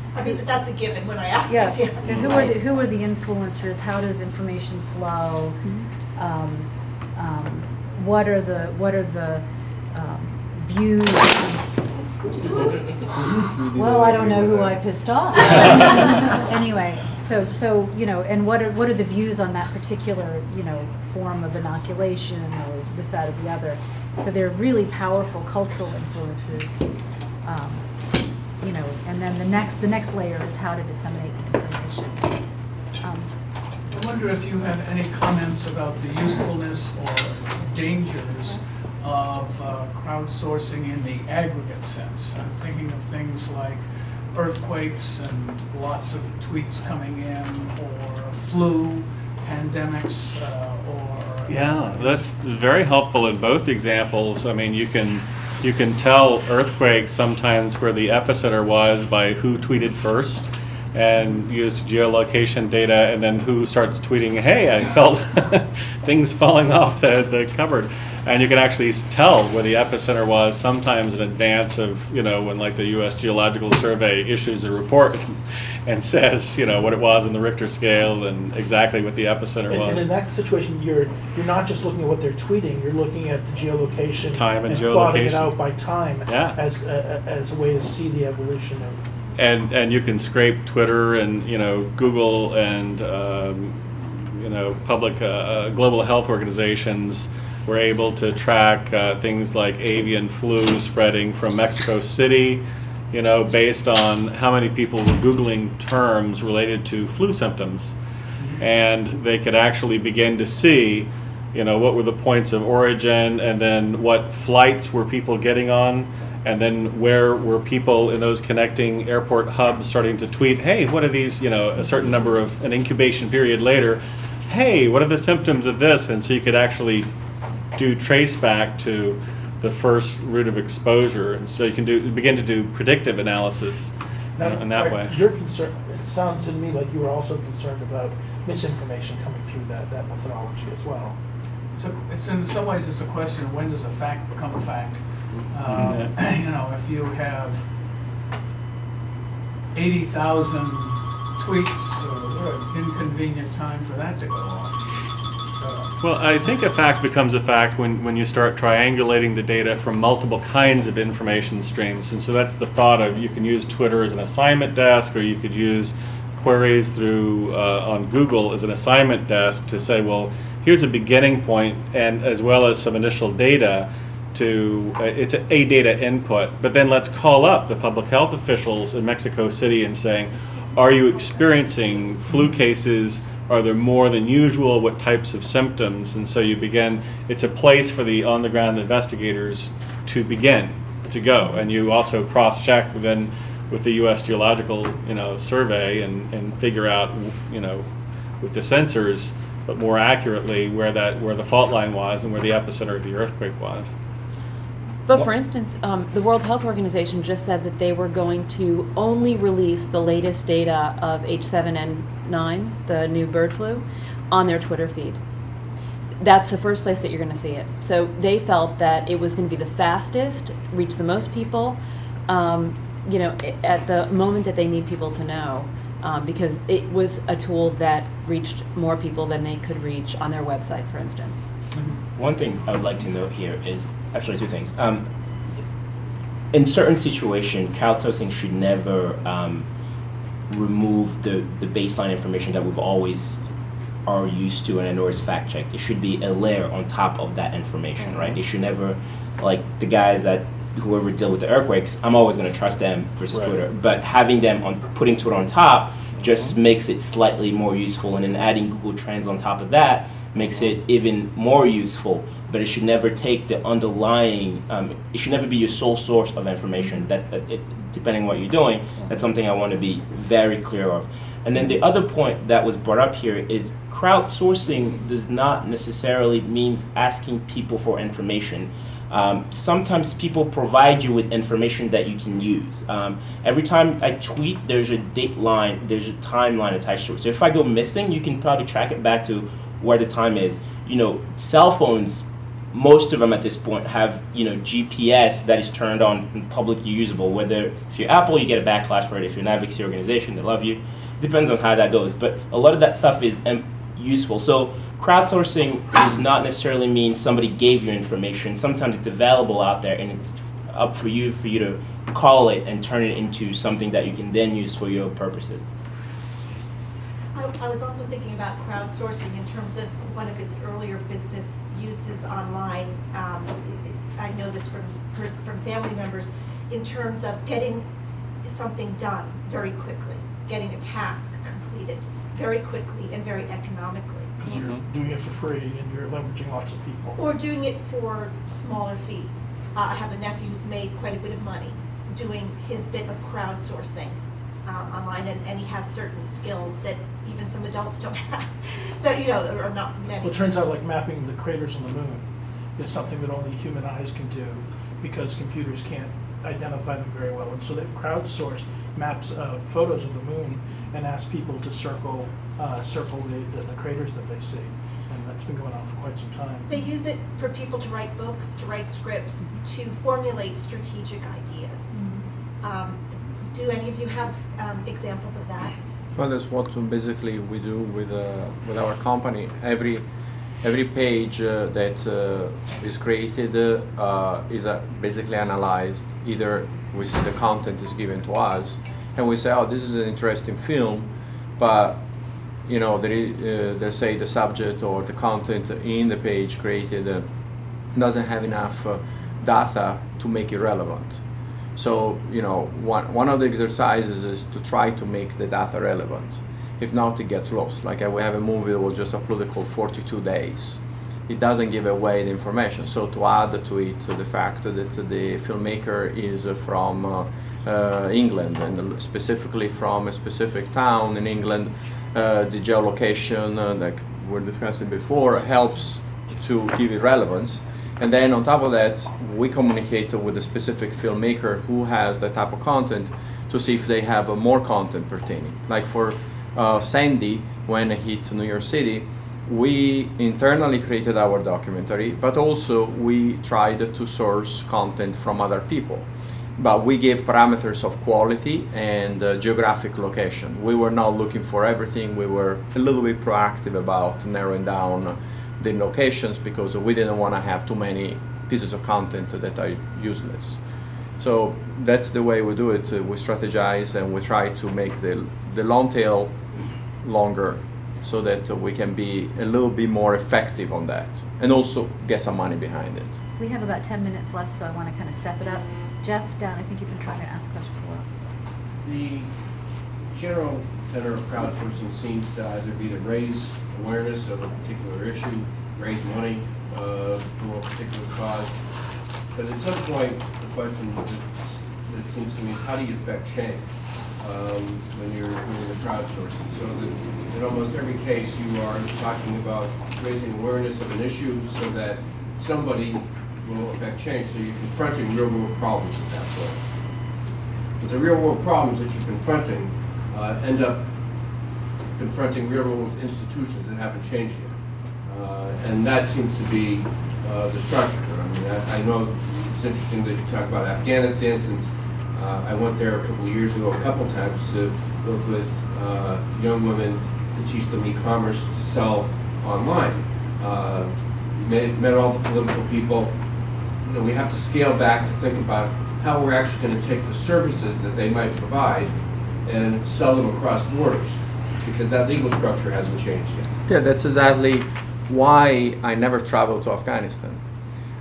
That's a given when I ask Yeah. this. Yeah. And who are the influencers? How does information flow? What are the views? Well, I don't know who I pissed off. Anyway, so and what are the views on that particular form of inoculation or this, that, or the other? So they're really powerful cultural influences. And then the next layer is how to disseminate the information. I wonder if you have any comments about the usefulness or dangers of crowdsourcing in the aggregate sense. I'm thinking of things like earthquakes and lots of tweets coming in, or flu, pandemics, or... Yeah, that's very helpful in both examples. You can You can tell earthquakes sometimes where the epicenter was by who tweeted first, and use geolocation data, and then who starts tweeting, hey, I felt things falling off the cupboard. And you can actually tell where the epicenter was sometimes in advance of, when like the U.S. Geological Survey issues a report and says, what it was in the Richter scale and exactly what the epicenter was. And in that situation, you're not just looking at what they're tweeting, you're looking at the geolocation Time and plotting it geolocation. out by time as a way to see the evolution of. And you can scrape Twitter and Google and public global health organizations were able to track things like avian flu spreading from Mexico City, based on how many people were Googling terms related to flu symptoms. And they could actually begin to see, what were the points of origin, and then what flights were people getting on, and then where were people in those connecting airport hubs starting to tweet, hey, what are these, a certain number of an incubation period later, hey, what are the symptoms of this? And so you could actually do trace back to the first route of exposure, and so you can begin to do predictive analysis in that way. You're concerned. It sounds to me like you were also concerned about misinformation coming through that methodology as well. It's in some ways it's a question of when does a fact become a fact. If you have 80,000 tweets, inconvenient time for that to go off. Well, I think a fact becomes a fact when you start triangulating the data from multiple kinds of information streams. And so that's the thought of, you can use Twitter as an assignment desk, or you could use queries through on Google as an assignment desk to say, well, here's a beginning point, and as well as some initial data to, it's a data input. But then let's call up the public health officials in Mexico City and saying, are you experiencing flu cases? Are there more than usual? What types of symptoms? And so you begin, it's a place for the on-the-ground investigators to begin, to go. And you also cross-check then with the U.S. Geological Survey and figure out, with the sensors, but more accurately where the fault line was and where the epicenter of the earthquake was. But for instance, the World Health Organization just said that they were going to only release the latest data of H7N9, the new bird flu, on their Twitter feed. That's the first place that you're going to see it. So they felt that it was going to be the fastest, reach the most people, at the moment that they need people to know, because it was a tool that reached more people than they could reach on their website, for instance. One thing I would like to note here is actually two things. In certain situations, crowdsourcing should never remove the baseline information that we've always are used to and I know is fact checked. It should be a layer on top of that information, right? It should never, like the guys that whoever deal with the earthquakes, I'm always going to trust them versus Twitter. But having them putting Twitter on top just makes it slightly more useful, and then adding Google Trends on top of that makes it even more useful. But it should never take the underlying, it should never be your sole source of information. Depending on what you're doing, that's something I want to be very clear of. And then the other point that was brought up here is crowdsourcing does not necessarily mean asking people for information. Sometimes people provide you with information that you can use. Every time I tweet, there's a date line, there's a timeline attached to it. So if I go missing, you can probably track it back to where the time is. Cell phones, most of them at this point have, GPS that is turned on and publicly usable. Whether if you're Apple, you get a backlash for it. If you're an advocacy organization, they love you. Depends on how that goes. But a lot of that stuff is useful. So crowdsourcing does not necessarily mean somebody gave you information. Sometimes it's available out there, and it's up for you to call it and turn it into something that you can then use for your purposes. I was also thinking about crowdsourcing in terms of one of its earlier business uses online. I know this from family members, in terms of getting something done very quickly, getting a task completed very quickly and very economically. Because you're doing it for free and you're leveraging lots of people. Or doing it for smaller fees. I have a nephew who's made quite a bit of money doing his bit of crowdsourcing online, and he has certain skills that even some adults don't have. So, or not many. Well, it turns out like mapping the craters on the moon is something that only human eyes can do. because computers can't identify them very well. And so they've crowdsourced maps, photos of the moon, and asked people to circle the craters that they see. And that's been going on for quite some time. They use it for people to write books, to write scripts, to formulate strategic ideas. Do any of you have examples of that? Well, that's what basically we do with our company. Every page that is created is basically analyzed. Either we see the content is given to us, and we say, oh, this is an interesting film, but you know, they say the subject or the content in the page created doesn't have enough data to make it relevant. So, you know, one of the exercises is to try to make the data relevant. If not, it gets lost. Like we have a movie that was just uploaded called 42 Days. It doesn't give away the information. So to add to it the fact that the filmmaker is from England, and specifically from a specific town in England, the geolocation, like we were discussing before, helps to give it relevance. And then on top of that, we communicate with a specific filmmaker who has that type of content to see if they have more content pertaining. Like for Sandy, when it hit New York City, we internally created our documentary, but also we tried to source content from other people. But we gave parameters of quality and geographic location. We were not looking for everything. We were a little bit proactive about narrowing down the locations because we didn't want to have too many pieces of content that are useless. So that's the way we do it. We strategize and we try to make the long tail longer so that we can be a little bit more effective on that and also get some money behind it. We have about 10 minutes left, so I want to kind of step it up. Jeff, down, I think you've been trying to ask a question for a while. The general tenor of crowdsourcing seems to either be to raise awareness of a particular issue, raise money for a particular cause, but at some point the question that it seems to me is how do you affect change when you're doing the crowdsourcing? So that in almost every case you are talking about raising awareness of an issue so that somebody will affect change. So you're confronting real world problems at that point. But the real world problems that you're confronting end up confronting real world institutions that haven't changed yet. And that seems to be the structure. I mean, I know it's interesting that you talk about Afghanistan, since I went there a couple of years ago, a couple times to work with young women to teach them e-commerce to sell online. Met all the political people. You know, we have to scale back to think about how we're actually going to take the services that they might provide and sell them across borders, because that legal structure hasn't changed yet. Yeah, that's exactly why I never traveled to Afghanistan.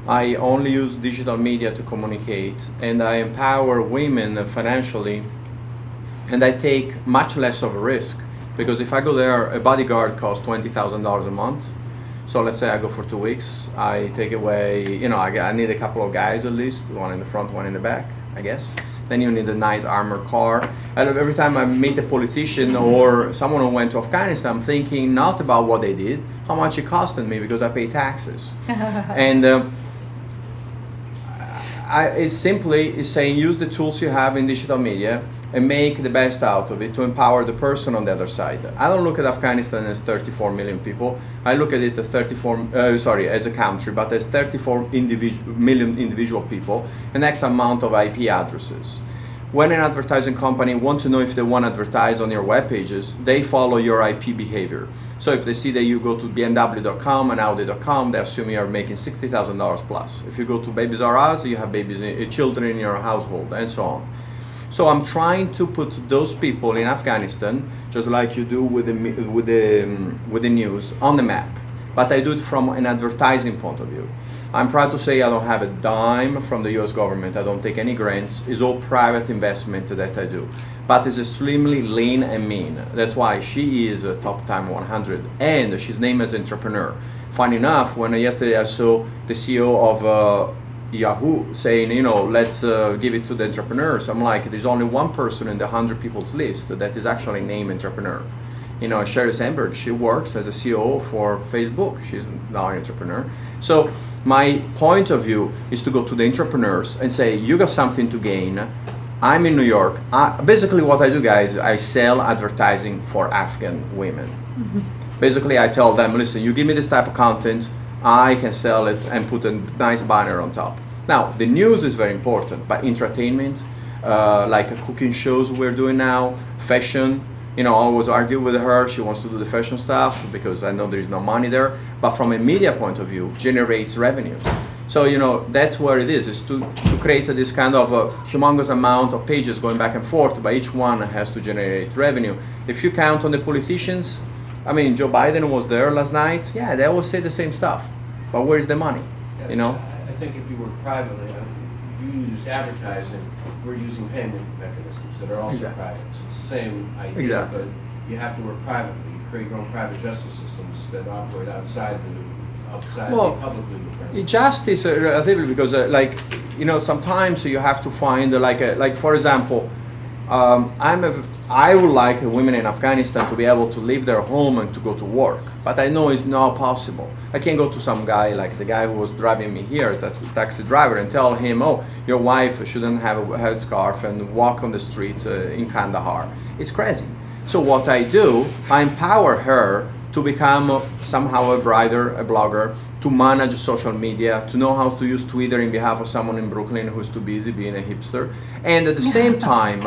I only use digital media to communicate, and I empower women financially, and I take much less of a risk, because if I go there, a bodyguard costs $20,000 a month. So let's say I go for 2 weeks, I take away, you know, I need a couple of guys at least, one in the front, one in the back, I guess. Then you need a nice armored car. And every time I meet a politician or someone who went to Afghanistan, I'm thinking not about what they did, how much it costed me, because I pay taxes. And it's simply saying use the tools you have in digital media and make the best out of it to empower the person on the other side. I don't look at Afghanistan as 34 million people. I look at it as as a country, but as 34 million individual people, an X amount of IP addresses. When an advertising company wants to know if they want to advertise on your web pages, they follow your IP behavior. So if they see that you go to BMW.com and Audi.com, they assume you are making $60,000 plus. If you go to Babies R Us, you have children in your household, and so on. So I'm trying to put those people in Afghanistan, just like you do with the news, on the map. But I do it from an advertising point of view. I'm proud to say I don't have a dime from the US government. I don't take any grants. It's all private investment that I do. But it's extremely lean and mean. That's why she is a top time 100, and she's named as entrepreneur. Funny enough, when yesterday I saw the CEO of Yahoo saying, you know, let's give it to the entrepreneurs. I'm like, there's only one person in the 100 people's list that is actually named entrepreneur. You know, Sheryl Sandberg, she works as a CEO for Facebook. She's now an entrepreneur. So My point of view is to go to the entrepreneurs and say, you got something to gain. I'm in New York. Basically what I do, guys, I sell advertising for Afghan women. Basically, I tell them, listen, you give me this type of content, I can sell it and put a nice banner on top. Now, the news is very important, but entertainment, like cooking shows we're doing now, fashion, I always argue with her, she wants to do the fashion stuff because I know there is no money there, but from a media point of view, generates revenues. So, that's where it is to create this kind of a humongous amount of pages going back and forth, but each one has to generate revenue. If you count on the politicians, Joe Biden was there last night. Yeah, they always say the same stuff. But where's the money? I think if you work privately, you use advertising, we're using payment mechanisms that are also Exactly. private. So it's the same idea, Exactly. but you have to work privately. You create your own private justice systems that operate outside Well, the publicly friendly. justice relatively because sometimes you have to find like for example, I would like women in Afghanistan to be able to leave their home and to go to work, but I know it's not possible. I can't go to some guy like the guy who was driving me here, that's a taxi driver, and tell him, oh, your wife shouldn't have a headscarf and walk on the streets in Kandahar. It's crazy. So what I do, I empower her to become somehow a writer, a blogger, to manage social media, to know how to use Twitter in behalf of someone in Brooklyn who's too busy being a hipster. And at the same time,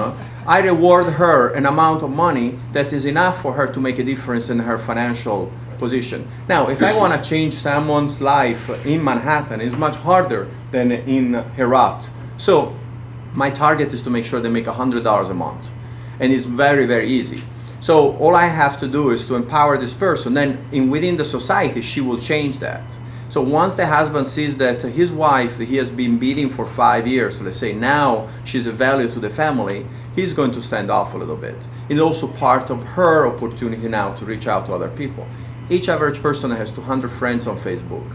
I reward her an amount of money that is enough for her to make a difference in her financial position. Now, if I want to change someone's life in Manhattan, it's much harder than in Herat. So my target is to make sure they make $100 a month. And it's very, very easy. So all I have to do is to empower this person. Then within the society, she will change that. So once the husband sees that his wife, he has been beating for 5 years, let's say now she's a value to the family, he's going to stand off a little bit. It's also part of her opportunity now to reach out to other people. Each average person has 200 friends on Facebook.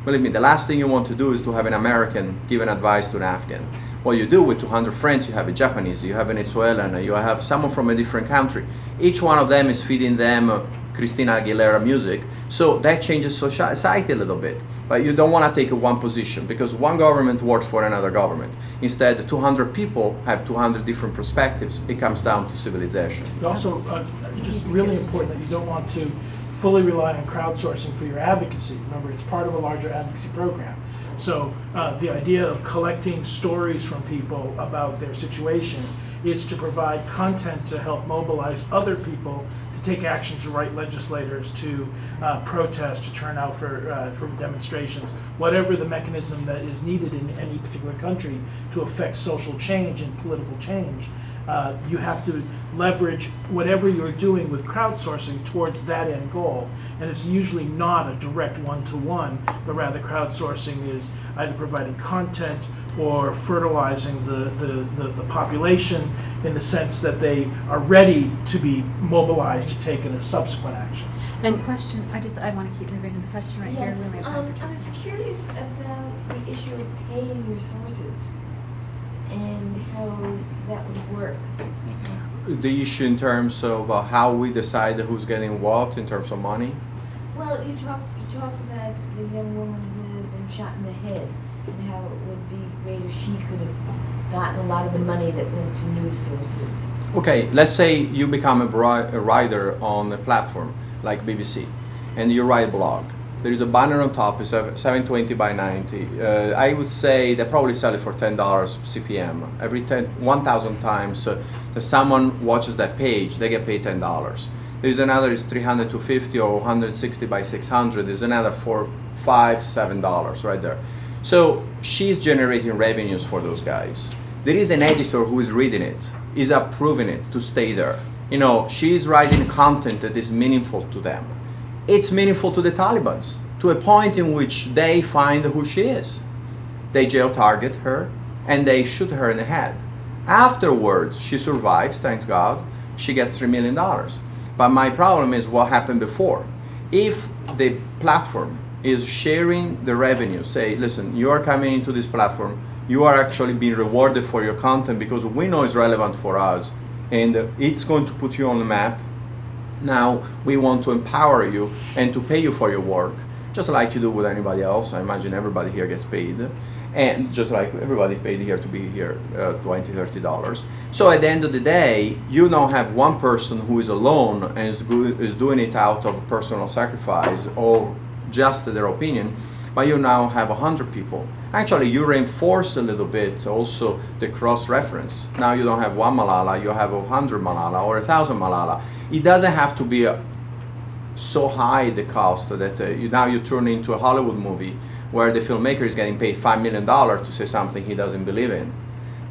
Believe me, the last thing you want to do is to have an American give an advice to an Afghan. What you do with 200 friends, you have a Japanese, you have a Venezuelan, you have someone from a different country. Each one of them is feeding them Christina Aguilera music, so that changes society a little bit. But you don't want to take one position because one government works for another government. Instead, 200 people have 200 different perspectives. It comes down to civilization. But also, just really important that you don't want to fully rely on crowdsourcing for your advocacy. Remember, it's part of a larger advocacy program. So the idea of collecting stories from people about their situation is to provide content to help mobilize other people to take action, to write legislators, to protest, to turn out for demonstrations, whatever the mechanism that is needed in any particular country to affect social change and political change. You have to leverage whatever you're doing with crowdsourcing towards that end goal. And it's usually not a direct one-to-one, but rather crowdsourcing is either providing content or fertilizing the population in the sense that they are ready to be mobilized to take in a subsequent action. So the question, I want to keep moving to the question right here. We may have time for I was curious about the issue of paying your sources and how that would work. The issue in terms of how we decide who's getting what in terms of money. Well, you talked about the young woman who had been shot in the head and how it would be great if she could have gotten a lot of the money that went to news sources. Okay, let's say you become a writer on a platform like BBC and you write a blog. There is a banner on top, it's 720 by 90. I would say they probably sell it for $10 CPM. Every 1,000 times that someone watches that page, they get paid $10. There's another is 300 to 50 or 160 by 600. There's another for $5, $7 right there. So she's generating revenues for those guys. There is an editor who is reading it, is approving it to stay there. She's writing content that is meaningful to them. It's meaningful to the Taliban, to a point in which they find who she is. They jail target her and they shoot her in the head. Afterwards, she survives, thanks God, she gets $3 million. But my problem is what happened before. If the platform is sharing the revenue, say, listen, you are coming into this platform, you are actually being rewarded for your content because we know it's relevant for us and it's going to put you on the map. Now we want to empower you and to pay you for your work. just like you do with anybody else. I imagine everybody here gets paid. And just like everybody paid here to be here, $20, $30. So at the end of the day, you now have one person who is alone and is doing it out of personal sacrifice or just their opinion, but you now have 100 people. Actually, you reinforce a little bit also the cross-reference. Now you don't have one Malala, you have 100 Malala or 1,000 Malala. It doesn't have to be so high the cost that now you turn into a Hollywood movie where the filmmaker is getting paid $5 million to say something he doesn't believe in.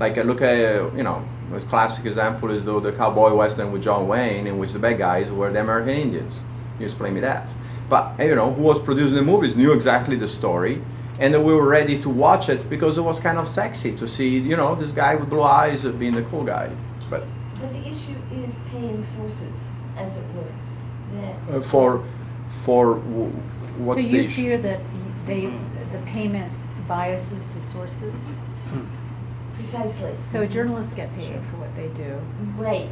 Like look at, a classic example is the cowboy western with John Wayne, in which the bad guys were the American Indians. You explain me that. But who was producing the movies knew exactly the story, and we were ready to watch it because it was kind of sexy to see, this guy with blue eyes being the cool guy. But the issue is paying sources, as it were. That what's so the you issue? fear that the payment biases the sources? Precisely. So journalists get paid for what they do. Right,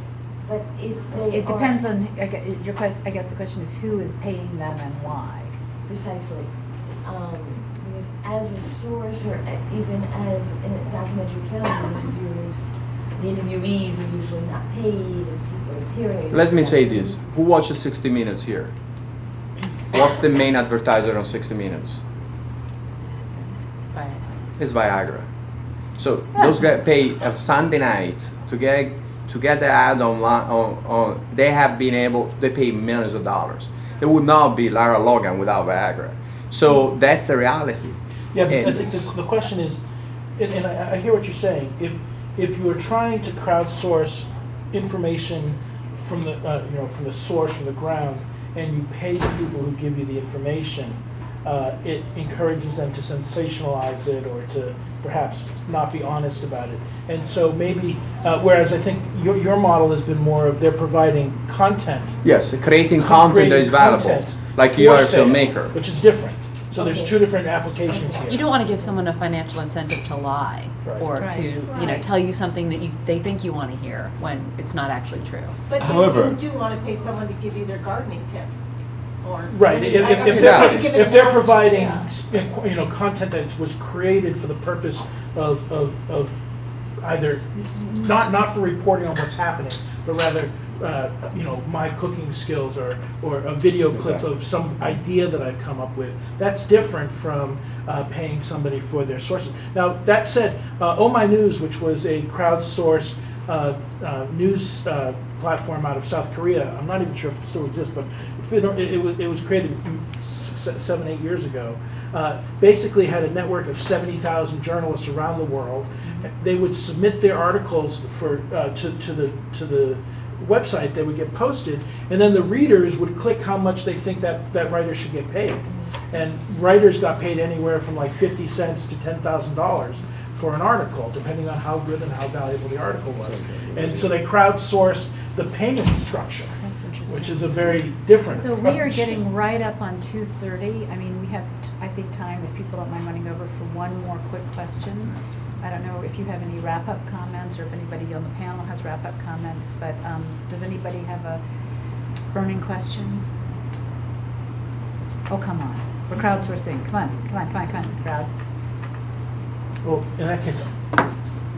but if they It depends on, I guess the question is who is paying them and why? Precisely. Because as a source or even as in a documentary film, the interviewees are usually not paid and people are appearing. Let me say this. Who watches 60 Minutes here? What's the main advertiser on 60 Minutes? It's Viagra. So those guys pay a Sunday night to get the ad on they have been able, they pay millions of dollars. It would not be Lara Logan without Viagra. So that's the reality. Yeah, but I think the question is, and I hear what you're saying, if you are trying to crowdsource information from the from the source, from the ground, and you pay the people who give you the information, it encourages them to sensationalize it or to perhaps not be honest about it. And so maybe, whereas I think your model has been more of they're providing content. Yes, creating content that is valuable. Like you are a filmmaker. Which is different. So there's two different applications here. You don't want to give someone a financial incentive to lie or to tell you something that they think you want to hear when it's not actually true. But However, you do want to pay someone to give you their gardening tips. Right. If they're providing content that was created for the purpose of either not for reporting on what's happening, but rather my cooking skills or a video clip of some idea that I've come up with, that's different from paying somebody for their sources. Now that said, Oh My News, which was a crowdsourced news platform out of South Korea, I'm not even sure if it still exists, but it was created 7-8 years ago. Basically had a network of 70,000 journalists around the world. They would submit their articles to the website. They would get posted, and then the readers would click how much they think that writer should get paid. And writers got paid anywhere from like 50 cents to $10,000 for an article, depending on how good and how valuable the article was. And so they crowdsourced the payment structure, which is a very different So approach. we are getting right up on 2:30. I mean, we have, I think, time, if people don't mind running over, for one more quick question. I don't know if you have any wrap-up comments or if anybody on the panel has wrap-up comments, but does anybody have a burning question? Oh, come on. We're crowdsourcing. Come on, crowd. Well, in that case,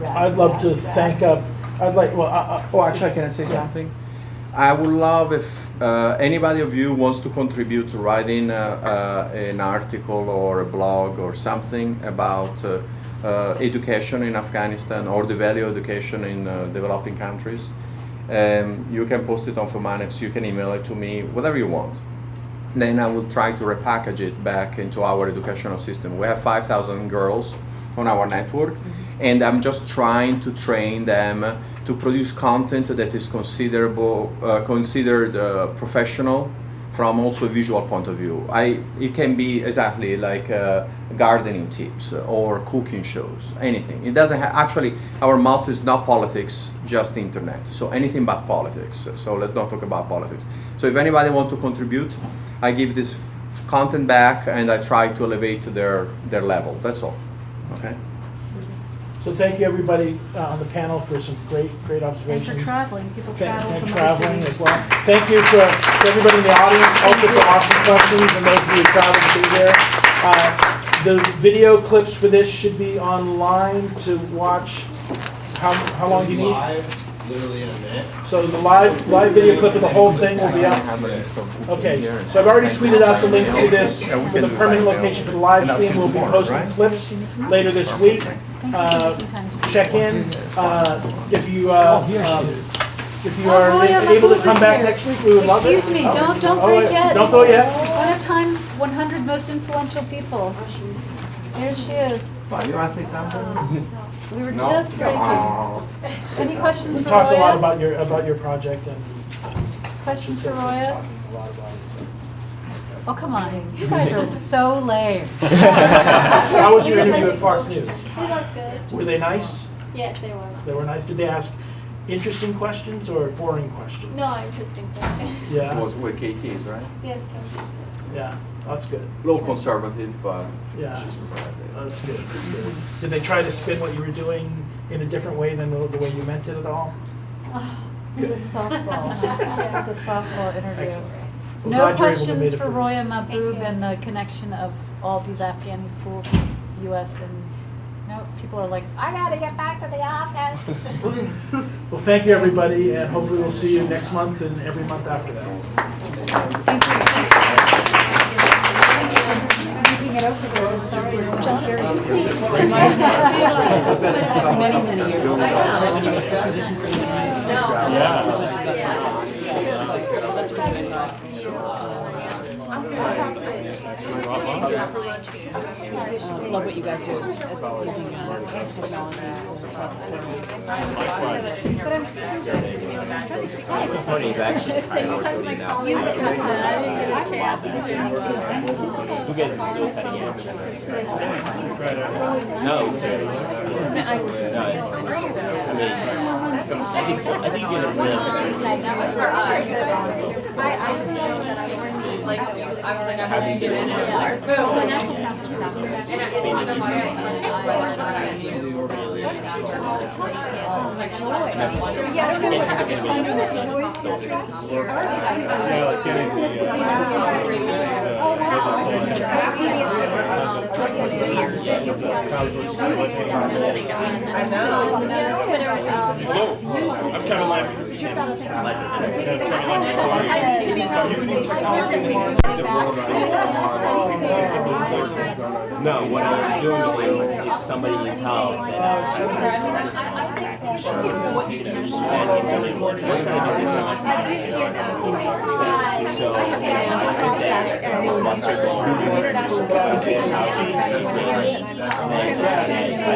I'd love to thank actually, can I say something? I would love if anybody of you wants to contribute to writing an article or a blog or something about education in Afghanistan or the value of education in developing countries. You can post it on Fumanex, you can email it to me, whatever you want. Then I will try to repackage it back into our educational system. We have 5,000 girls on our network, and I'm just trying to train them to produce content that is considered professional from also a visual point of view. It can be exactly like gardening tips or cooking shows, anything. It doesn't actually, our motto is not politics, just internet. So anything but politics. So let's not talk about politics. So if anybody wants to contribute, I give this content back and I try to elevate their level. That's all. Okay? So thank you, everybody on the panel for some great And observations. for traveling, people travel And from traveling other as cities. well. Thank you for everybody in the audience, also for awesome questions, and those of you who traveled to be there. The video clips for this should be online to watch. How long do you need? Literally in a minute. So the live video clip of the whole thing will be up. Okay, so I've already tweeted out the link to this for the permanent location for the live stream. We'll be posting clips later this week. Check in if you are able to come back next week. We would love it. Excuse me, don't Oh, break wait, yet. don't go yet. One of Time's 100 most influential people. Here she is. You want to say something? We were No? just breaking. Oh. Any questions We for talked a lot Roya? about your project and. Questions for Roya? Oh, come on. You guys are so lame. How was your interview at Fox News? It was good. Were they nice? Yes, they were. They were nice. Did they ask interesting questions or boring questions? No, interesting question. Yeah. It was with KTs, right? Yes. Yeah, that's good. A little conservative, but Yeah, that's good. That's good. Did they try to spin what you were doing in a different way than the way you meant it at all? It was softball. It was a softball interview. Excellent. Well, No glad you're able to questions make it for first. Roya Mahboob and the connection of all these Afghani schools with U.S. and, no, people are like, I gotta get back to the office. Well, thank you, everybody, and hopefully we'll see you next month and every month after that. Keeping it open, we're sorry, we're just very Many, many years ago, that when you make your position for love what you guys do at using technology. It's funny, he's actually recording now. So you guys are so petty. No, it's good. No, it's, I think so. I think you're gonna How do you get in? I'm Kevin Lamb. No, what I'm doing is if somebody needs help, then so I sit there and watch it go on. I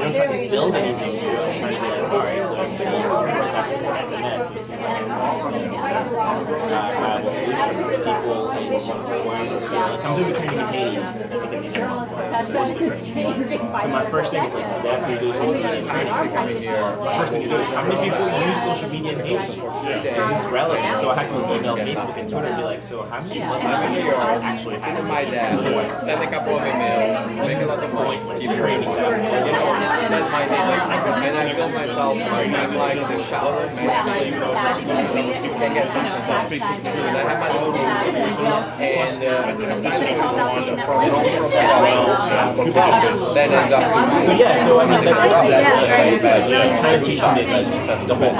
don't try to build anything here. I'm trying to be like, all right, so I'm SNS. I'm doing training in Haiti. So my first thing is like, they ask me to do social media training. My first thing to do is, how many people use social media in Haiti? Is this relevant? So I had to email Facebook and Twitter and be like, so how many actually have My dad, send a couple of emails, make a lot of money, keep training them. That's my name. And I feel myself, I'm like the shallow man. You can get something done. And I have my own and then ends up. So yeah, so I mean, that's kind of changing the whole